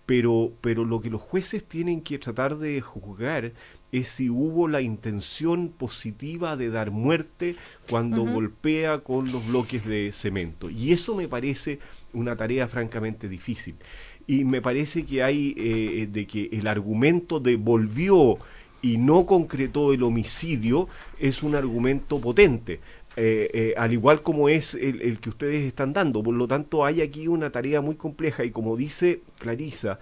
Pero lo que los jueces tienen que tratar de juzgar es si hubo la intención positiva de dar muerte cuando golpea con los bloques de cemento. Y eso me parece una tarea francamente difícil. Y me parece que hay de que el argumento de volvió y no concretó el homicidio es un argumento potente. Al igual como es el que ustedes están dando. Por lo tanto, hay aquí una tarea muy compleja y como dice Clarisa,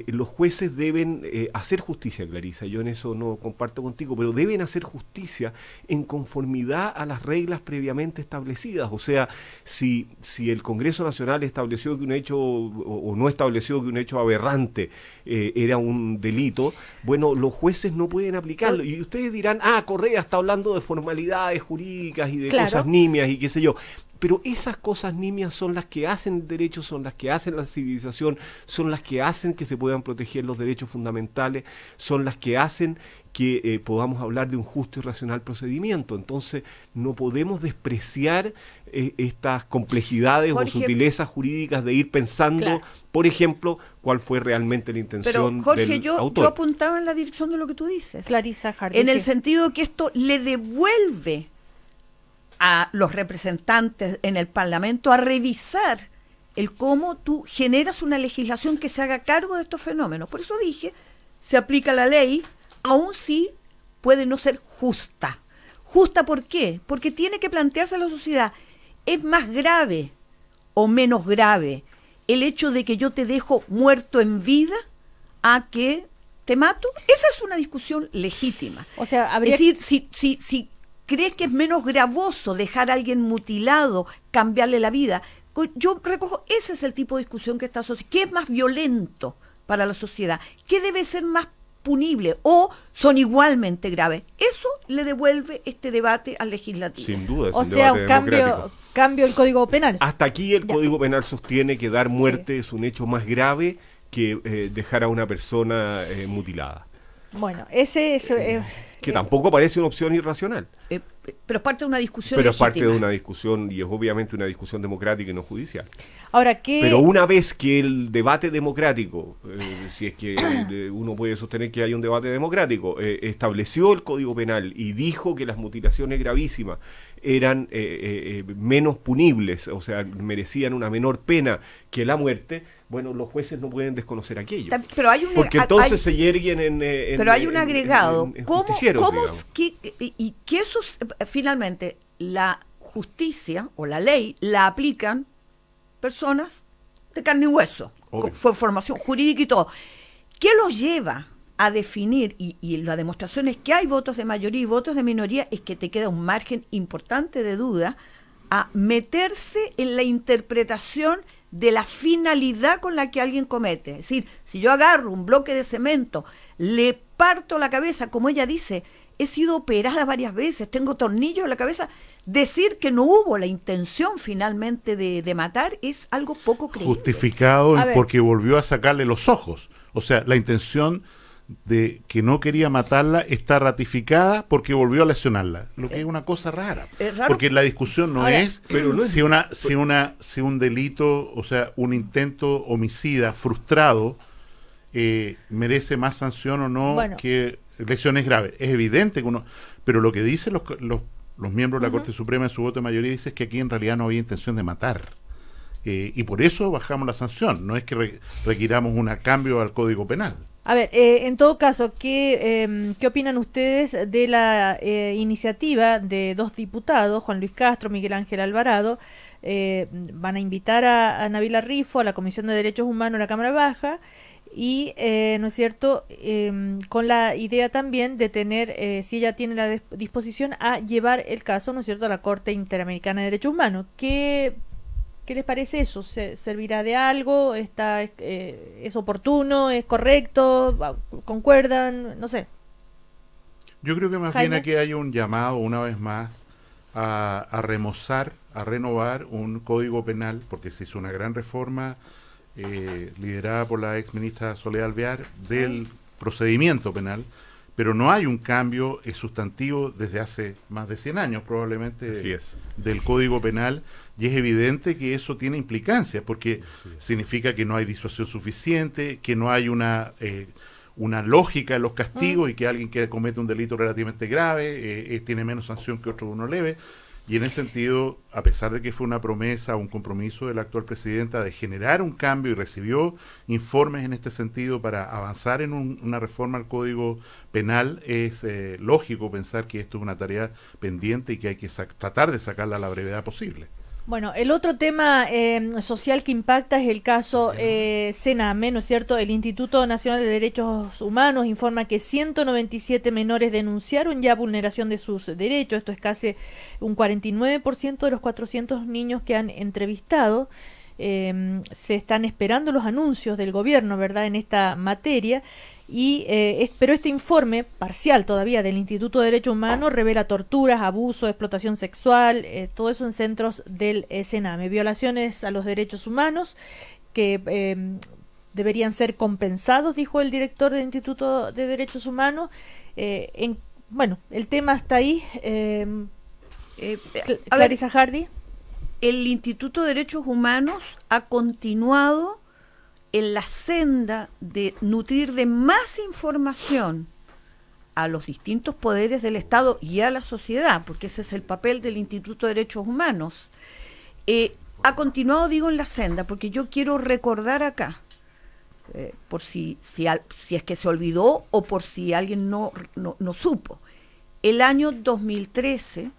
los jueces deben hacer justicia, Clarisa, yo en eso no comparto contigo, pero deben hacer justicia en conformidad a las reglas previamente establecidas. O sea, si el Congreso Nacional estableció que un hecho, o no estableció que un hecho aberrante era un delito, bueno, los jueces no pueden aplicarlo. Y ustedes dirán, Correa está hablando de formalidades jurídicas y de cosas nimias y qué sé yo. Pero esas cosas nimias son las que hacen el derecho, son las que hacen la civilización, son las que hacen que se puedan proteger los derechos fundamentales, son las que hacen que podamos hablar de un justo y racional procedimiento. Entonces, no podemos despreciar estas complejidades o sutilezas jurídicas de ir pensando, por ejemplo, cuál fue realmente la intención del autor. Yo apuntaba en la dirección de lo que tú dices. Clarisa Jardín. En el sentido que esto le devuelve a los representantes en el Parlamento a revisar el cómo tú generas una legislación que se haga cargo de estos fenómenos. Por eso dije, se aplica la ley, aun si puede no ser justa. ¿Justa por qué? Porque tiene que plantearse a la sociedad, ¿es más grave o menos grave el hecho de que yo te dejo muerto en vida a que te mato? Esa es una discusión legítima. O sea, es decir, si ¿crees que es menos gravoso dejar a alguien mutilado, cambiarle la vida? Yo recojo, ese es el tipo de discusión que está asociada. ¿Qué es más violento para la sociedad? ¿Qué debe ser más punible? ¿O son igualmente graves? Eso le devuelve este debate al legislativo. Sin duda, es un cambio el Código Penal. Hasta aquí el Código Penal sostiene que dar muerte es un hecho más grave que dejar a una persona mutilada. Bueno, ese es que tampoco parece una opción irracional. Pero es parte de una discusión Pero legítima. es parte de una discusión, y es obviamente una discusión democrática y no judicial. Ahora, ¿qué? Pero una vez que el debate democrático, si es que uno puede sostener que hay un debate democrático, estableció el Código Penal y dijo que las mutilaciones gravísimas eran menos punibles, o sea, merecían una menor pena que la muerte, bueno, los jueces no pueden desconocer aquello. Pero hay porque entonces se yerguen en pero hay un agregado. ¿Cómo y que eso finalmente la justicia o la ley la aplican personas de carne y hueso, con formación jurídica y todo? ¿Qué los lleva a definir, y la demostración es que hay votos de mayoría y votos de minoría, es que te queda un margen importante de duda a meterse en la interpretación de la finalidad con la que alguien comete? Es decir, si yo agarro un bloque de cemento, le parto la cabeza, como ella dice, he sido operada varias veces, tengo tornillos en la cabeza, decir que no hubo la intención finalmente de matar es algo poco creíble. Justificado porque volvió a sacarle los ojos. O sea, la intención de que no quería matarla está ratificada porque volvió a lesionarla, lo que es una cosa rara. Porque la discusión no es si un delito, o sea, un intento homicida frustrado merece más sanción o no que lesiones graves. Es evidente que uno, pero lo que dicen los miembros de la Corte Suprema en su voto de mayoría dice es que aquí en realidad no había intención de matar. Y por eso bajamos la sanción, no es que requiramos un cambio al Código Penal. A ver, en todo caso, ¿qué opinan ustedes de la iniciativa de 2 diputados, Juan Luis Castro, Miguel Ángel Alvarado? Van a invitar a Nabila Rifo a la Comisión de Derechos Humanos en la Cámara Baja y, ¿no es cierto?, con la idea también de tener, si ella tiene la disposición, a llevar el caso, ¿no es cierto?, a la Corte Interamericana de Derechos Humanos. ¿Qué les parece eso? ¿Servirá de algo? ¿Es oportuno? ¿Es correcto? ¿Concuerdan? No sé. Yo creo que más bien aquí hay un llamado, una vez más, a remozar, a renovar un código penal, porque se hizo una gran reforma liderada por la ex ministra Soledad Alvear del procedimiento penal, pero no hay un cambio sustantivo desde hace más de 100 años probablemente del Código Penal, y es evidente que eso tiene implicancias, porque significa que no hay disuasión suficiente, que no hay una lógica en los castigos y que alguien que comete un delito relativamente grave tiene menos sanción que otro uno leve. Y en ese sentido, a pesar de que fue una promesa, un compromiso de la actual presidenta de generar un cambio y recibió informes en este sentido para avanzar en una reforma al Código Penal, es lógico pensar que esto es una tarea pendiente y que hay que tratar de sacarla a la brevedad posible. Bueno, el otro tema social que impacta es el caso Sename, ¿no es cierto? El Instituto Nacional de Derechos Humanos informa que 197 menores denunciaron ya vulneración de sus derechos. Esto es casi un 49% de los 400 niños que han entrevistado. Se están esperando los anuncios del gobierno, ¿verdad?, en esta materia. Pero este informe parcial todavía del Instituto de Derechos Humanos revela torturas, abuso, explotación sexual, todo eso en centros del Sename, violaciones a los derechos humanos que deberían ser compensados, dijo el director del Instituto de Derechos Humanos. Bueno, el tema está ahí. Clarisa Hardy. El Instituto de Derechos Humanos ha continuado en la senda de nutrir de más información a los distintos poderes del Estado y a la sociedad, porque ese es el papel del Instituto de Derechos Humanos. Ha continuado, digo, en la senda, porque yo quiero recordar acá, por si es que se olvidó o por si alguien no supo, el año 2013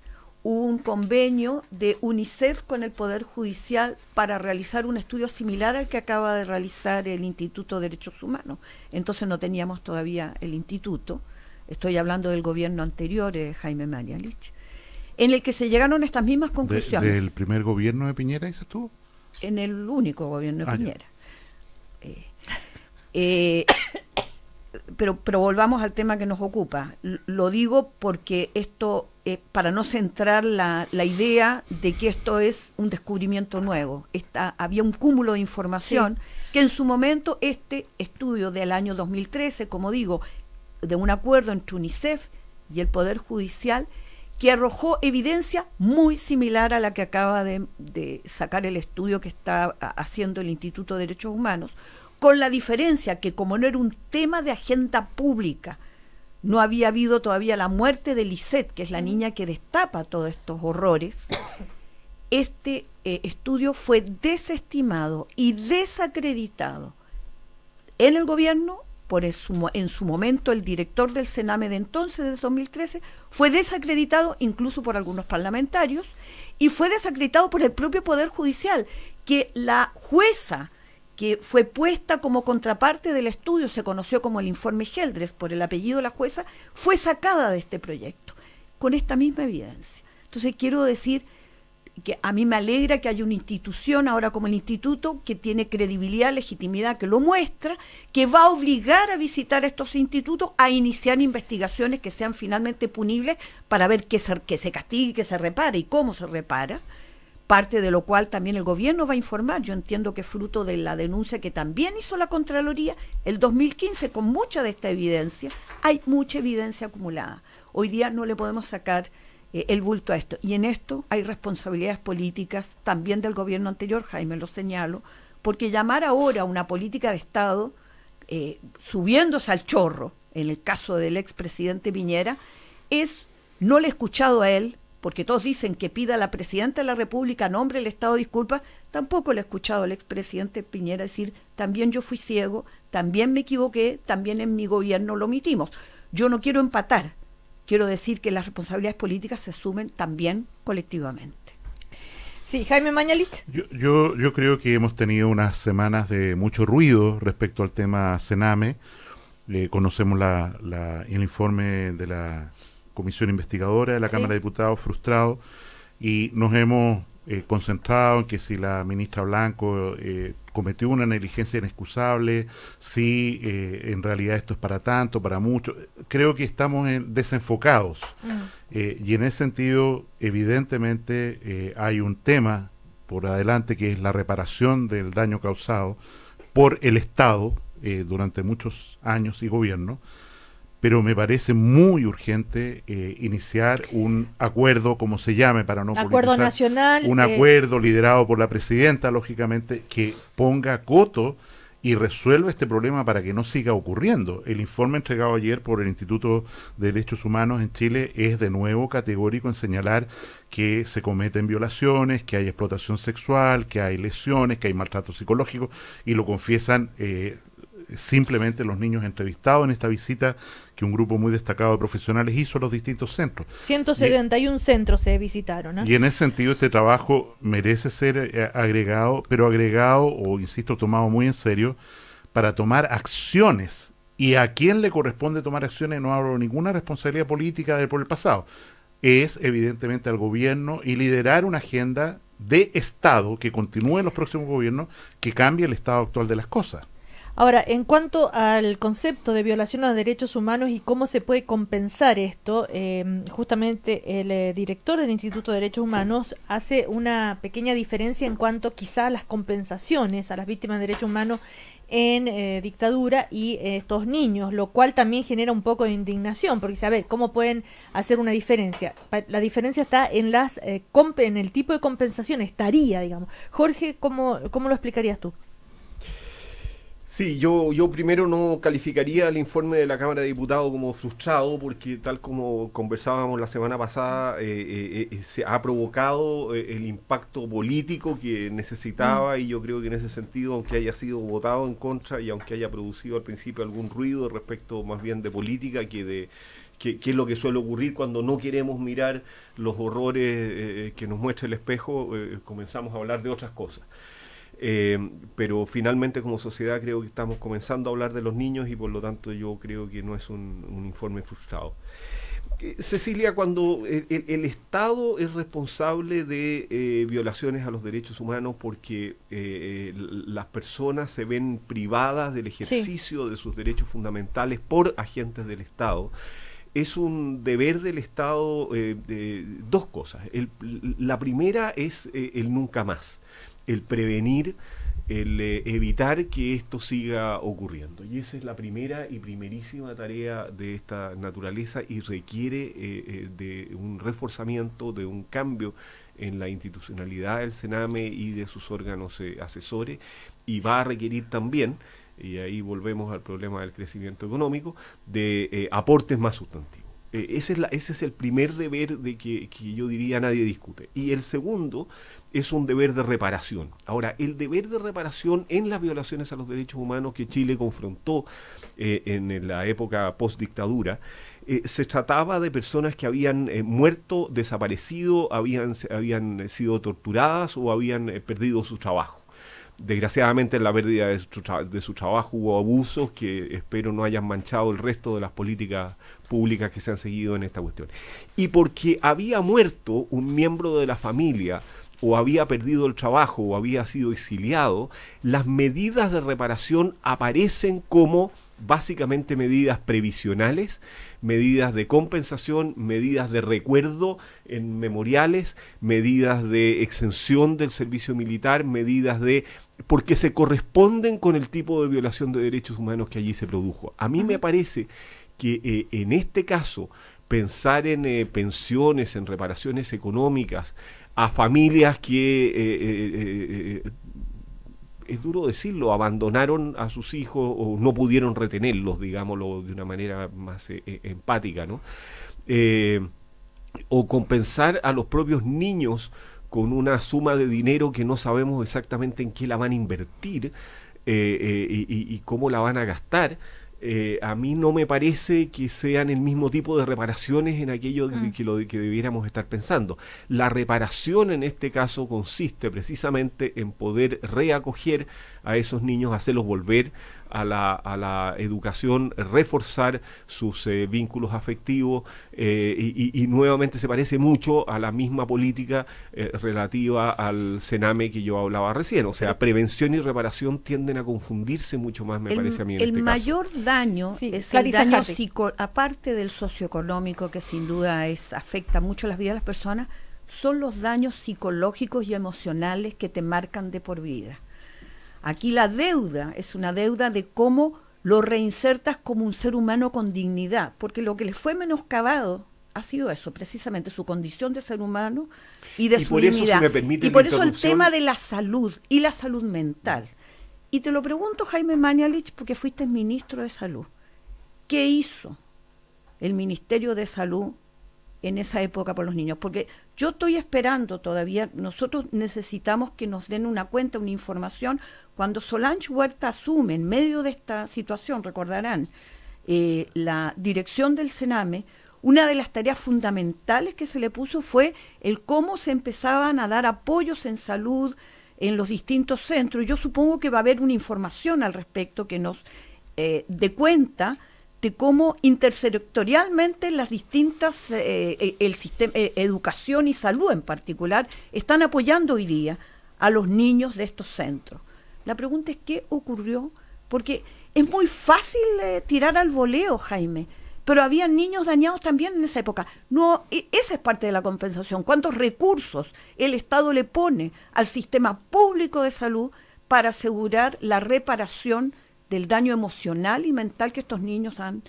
hubo un convenio de UNICEF con el Poder Judicial para realizar un estudio similar al que acaba de realizar el Instituto de Derechos Humanos. Entonces no teníamos todavía el instituto, estoy hablando del gobierno anterior, Jaime Mañalich, en el que se llegaron a estas mismas conclusiones. ¿Del primer gobierno de Piñera, dices tú? En el único gobierno de Piñera. Pero volvamos al tema que nos ocupa. Lo digo porque esto, para no centrar la idea de que esto es un descubrimiento nuevo. Había un cúmulo de información que en su momento este estudio del año 2013, como digo, de un acuerdo entre UNICEF y el Poder Judicial, que arrojó evidencia muy similar a la que acaba de sacar el estudio que está haciendo el Instituto de Derechos Humanos, con la diferencia que como no era un tema de agenda pública, no había habido todavía la muerte de Lisette, que es la niña que destapa todos estos horrores, este estudio fue desestimado y desacreditado en el gobierno. En su momento el director del Sename de entonces, de 2013, fue desacreditado incluso por algunos parlamentarios y fue desacreditado por el propio Poder Judicial, que la jueza que fue puesta como contraparte del estudio, se conoció como el informe Geldres por el apellido de la jueza, fue sacada de este proyecto, con esta misma evidencia. Entonces quiero decir que a mí me alegra que haya una institución ahora como el instituto que tiene credibilidad, legitimidad, que lo muestra, que va a obligar a visitar estos institutos a iniciar investigaciones que sean finalmente punibles para ver que se castigue, que se repare y cómo se repara, parte de lo cual también el gobierno va a informar. Yo entiendo que fruto de la denuncia que también hizo la Contraloría el 2015 con mucha de esta evidencia, hay mucha evidencia acumulada. Hoy día no le podemos sacar el bulto a esto, y en esto hay responsabilidades políticas también del gobierno anterior, Jaime, lo señalo, porque llamar ahora a una política de Estado subiéndose al chorro, en el caso del expresidente Piñera, no le he escuchado a él, porque todos dicen que pida a la Presidenta de la República a nombre del Estado disculpas, tampoco le he escuchado al expresidente Piñera decir, también yo fui ciego, también me equivoqué, también en mi gobierno lo omitimos. Yo no quiero empatar, quiero decir que las responsabilidades políticas se asumen también colectivamente. Sí, Jaime Mañalich. Yo creo que hemos tenido unas semanas de mucho ruido respecto al tema Sename. Conocemos el informe de la Comisión Investigadora de la Cámara de Diputados frustrado, y nos hemos concentrado en que si la ministra Blanco cometió una negligencia inexcusable, si en realidad esto es para tanto, para mucho. Creo que estamos desenfocados. Y en ese sentido, evidentemente, hay un tema por adelante que es la reparación del daño causado por el Estado durante muchos años y gobierno. Pero me parece muy urgente iniciar un acuerdo, como se llame, para no acuerdo politizar, nacional, un acuerdo liderado por la presidenta, lógicamente, que ponga coto y resuelva este problema para que no siga ocurriendo. El informe entregado ayer por el Instituto de Derechos Humanos en Chile es de nuevo categórico en señalar que se cometen violaciones, que hay explotación sexual, que hay lesiones, que hay maltrato psicológico, y lo confiesan simplemente los niños entrevistados en esta visita que un grupo muy destacado de profesionales hizo a los distintos centros. 171 centros se visitaron, ¿eh? Y en ese sentido este trabajo merece ser agregado, o insisto, tomado muy en serio, para tomar acciones. ¿Y a quién le corresponde tomar acciones? No hablo de ninguna responsabilidad política por el pasado. Es evidentemente al gobierno, y liderar una agenda de Estado que continúe en los próximos gobiernos, que cambie el estado actual de las cosas. Ahora, en cuanto al concepto de violación a los derechos humanos y cómo se puede compensar esto, justamente el director del Instituto de Derechos Humanos hace una pequeña diferencia en cuanto quizá a las compensaciones a las víctimas de derechos humanos en dictadura y estos niños, lo cual también genera un poco de indignación, porque dice, a ver, ¿cómo pueden hacer una diferencia? La diferencia está en en el tipo de compensación, digamos. Jorge, ¿cómo lo explicarías tú? Sí, yo primero no calificaría el informe de la Cámara de Diputados como frustrado, porque tal como conversábamos la semana pasada, se ha provocado el impacto político que necesitaba, y yo creo que en ese sentido, aunque haya sido votado en contra y aunque haya producido al principio algún ruido respecto más bien de política que es lo que suele ocurrir cuando no queremos mirar los horrores que nos muestra el espejo, comenzamos a hablar de otras cosas. Pero finalmente como sociedad creo que estamos comenzando a hablar de los niños, y por lo tanto yo creo que no es un informe frustrado. Cecilia, cuando el Estado es responsable de violaciones a los derechos humanos porque las personas se ven privadas del ejercicio de sus derechos fundamentales por agentes del Estado, es un deber del Estado dos cosas. La primera es el nunca más, el prevenir el evitar que esto siga ocurriendo. Y esa es la primera y primerísima tarea de esta naturaleza y requiere de un reforzamiento, de un cambio en la institucionalidad del Sename y de sus órganos asesores, y va a requerir también, y ahí volvemos al problema del crecimiento económico, de aportes más sustantivos. Ese es el primer deber de que yo diría nadie discute. Y el segundo es un deber de reparación. Ahora, el deber de reparación en las violaciones a los derechos humanos que Chile confrontó en la época post-dictadura, se trataba de personas que habían muerto, desaparecido, habían sido torturadas o habían perdido su trabajo. Desgraciadamente en la pérdida de su trabajo hubo abusos que espero no hayan manchado el resto de las políticas públicas que se han seguido en esta cuestión. Y porque había muerto un miembro de la familia, o había perdido el trabajo, o había sido exiliado, las medidas de reparación aparecen como básicamente medidas previsionales, medidas de compensación, medidas de recuerdo en memoriales, medidas de exención del servicio militar, medidas de... porque se corresponden con el tipo de violación de derechos humanos que allí se produjo. A mí me parece que en este caso, pensar en pensiones, en reparaciones económicas a familias que... es duro decirlo, abandonaron a sus hijos o no pudieron retenerlos, digámoslo de una manera más empática, ¿no? O compensar a los propios niños con una suma de dinero que no sabemos exactamente en qué la van a invertir y cómo la van a gastar. A mí no me parece que sean el mismo tipo de reparaciones en aquello que debiéramos estar pensando. La reparación en este caso consiste precisamente en poder reacoger a esos niños, hacerlos volver a la educación, reforzar sus vínculos afectivos y nuevamente se parece mucho a la misma política relativa al Sename que yo hablaba recién. O sea, prevención y reparación tienden a confundirse mucho más, me parece a mí en este caso. El mayor daño es el daño aparte del socioeconómico, que sin duda afecta mucho las vidas de las personas, son los daños psicológicos y emocionales que te marcan de por vida. Aquí la deuda es una deuda de cómo lo reinsertas como un ser humano con dignidad, porque lo que le fue menoscabado ha sido eso, precisamente su condición de ser humano y de su dignidad. Y por eso el tema de la salud y la salud mental. Y te lo pregunto, Jaime Mañalich, porque fuiste ministro de Salud. ¿Qué hizo el Ministerio de Salud en esa época por los niños? Porque yo estoy esperando todavía, nosotros necesitamos que nos den una cuenta, una información. Cuando Solange Huerta asume en medio de esta situación, recordarán, la dirección del Sename, una de las tareas fundamentales que se le puso fue el cómo se empezaban a dar apoyos en salud en los distintos centros. Yo supongo que va a haber una información al respecto que nos dé cuenta de cómo intersectorialmente las distintas, el sistema, educación y salud en particular, están apoyando hoy día a los niños de estos centros. La pregunta es qué ocurrió, porque es muy fácil tirar al voleo, Jaime, pero había niños dañados también en esa época. No, esa es parte de la compensación. ¿Cuántos recursos el Estado le pone al sistema público de salud para asegurar la reparación del daño emocional y mental que estos niños han,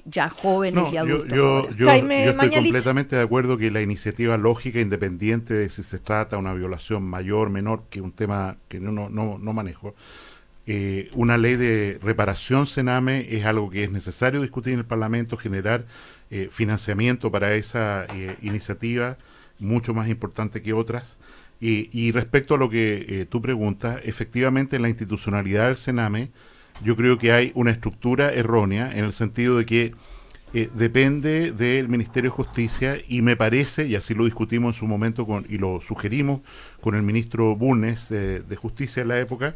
ya jóvenes y adultos? Yo estoy completamente de acuerdo que la iniciativa lógica, independiente de si se trata de una violación mayor, menor, que un tema que no manejo, una ley de reparación Sename es algo que es necesario discutir en el Parlamento, generar financiamiento para esa iniciativa, mucho más importante que otras. Y respecto a lo que tú preguntas, efectivamente en la institucionalidad del Sename, yo creo que hay una estructura errónea en el sentido de que depende del Ministerio de Justicia y me parece, y así lo discutimos en su momento y lo sugerimos con el ministro Bulnes de Justicia en la época,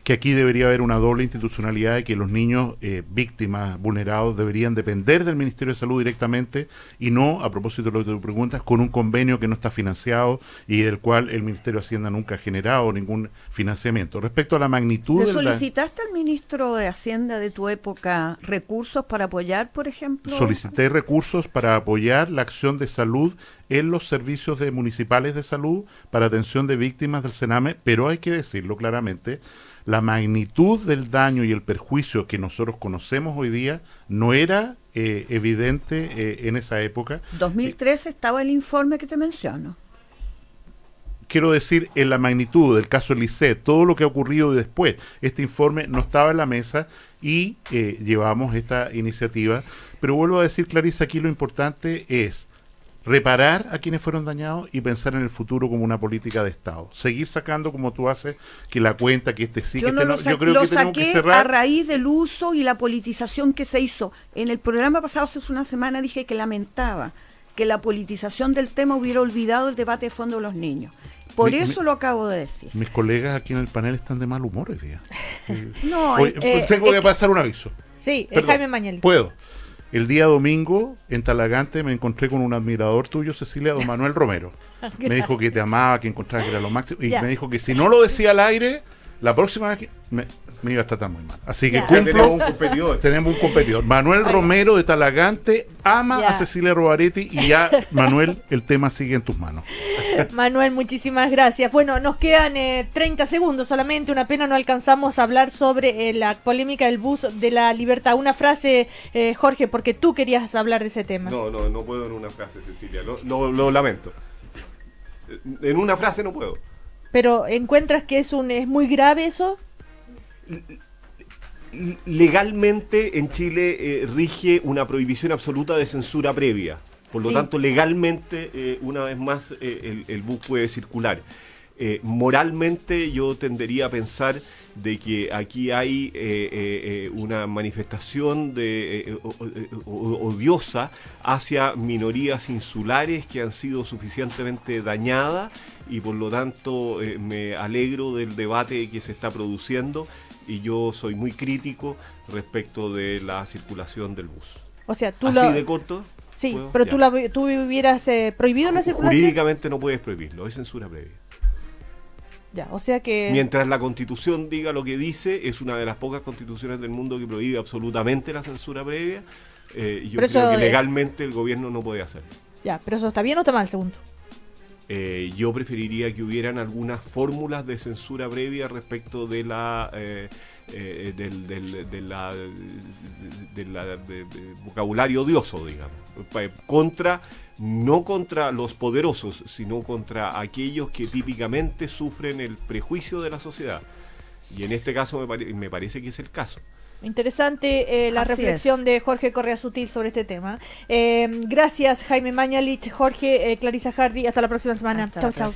que aquí debería haber una doble institucionalidad y que los niños víctimas, vulnerados, deberían depender del Ministerio de Salud directamente y no, a propósito de lo que tú preguntas, con un convenio que no está financiado y del cual el Ministerio de Hacienda nunca ha generado ningún financiamiento. Respecto a la magnitud... ¿Le solicitaste al ministro de Hacienda de tu época recursos para apoyar, por ejemplo? Solicité recursos para apoyar la acción de salud en los servicios municipales de salud para atención atención de víctimas del Sename, pero hay que decirlo claramente, la magnitud del daño y el perjuicio que nosotros conocemos hoy día no era evidente en esa época. 2013 estaba el informe que te menciono. Quiero decir, en la magnitud del caso Lisset, todo lo que ha ocurrido después, este informe no estaba en la mesa y llevamos esta iniciativa. Pero vuelvo a decir, Clarisa, aquí lo importante es reparar a quienes fueron dañados y pensar en el futuro como una política de Estado. Seguir sacando, como tú haces, que la cuenta, que este sí, que este no. Yo creo que tenemos que cerrar. A raíz del uso y la politización que se hizo. En el programa pasado, hace una semana, dije que lamentaba que la politización del tema hubiera olvidado el debate de fondo de los niños. Por eso lo acabo de decir. Mis colegas aquí en el panel están de mal humor hoy día. No, tengo que pasar un aviso. Sí, es Jaime Mañali. ¿Puedo? El día domingo, en Talagante, me encontré con un admirador tuyo, Cecilia, don Manuel Romero. Me dijo que te amaba, que encontraba que era lo máximo. Y me dijo que si no lo decía al aire, la próxima vez que me iba a tratar muy mal. Así que cumplo. Tenemos un competidor. Manuel Romero de Talagante ama a Cecilia Robaretti y ya, Manuel, el tema sigue en tus manos. Manuel, muchísimas gracias. Bueno, nos quedan 30 segundos solamente. Una pena no alcanzamos a hablar sobre la polémica del bus de la Libertad. Una frase, Jorge, porque tú querías hablar de ese tema. No puedo en una frase, Cecilia. Lo lamento. En una frase no puedo. ¿Pero encuentras que es muy grave eso? Legalmente en Chile rige una prohibición absoluta de censura previa. Por lo tanto, legalmente, una vez más, el bus puede circular. Moralmente yo tendería a pensar de que aquí hay una manifestación odiosa hacia minorías insulares que han sido suficientemente dañadas y por lo tanto me alegro del debate que se está produciendo y yo soy muy crítico respecto de la circulación del bus. O sea, tú ¿Así de corto? Sí, pero tú hubieras prohibido la circulación. Jurídicamente no puedes prohibirlo, es censura previa. Ya, o sea que... Mientras la Constitución diga lo que dice, es una de las pocas constituciones del mundo que prohíbe absolutamente la censura previa. Yo creo que legalmente el gobierno no puede hacerlo. Ya, pero eso está bien o está mal, según tú. Yo preferiría que hubieran algunas fórmulas de censura previa respecto de la vocabulario odioso, digamos, no contra los poderosos, sino contra aquellos que típicamente sufren el prejuicio de la sociedad. Y en este caso me parece que es el caso. Interesante la reflexión de Jorge Correa Sutil sobre este tema. Gracias, Jaime Mañalich, Jorge, Clarisa Hardy. Hasta la próxima semana. Chau, chau.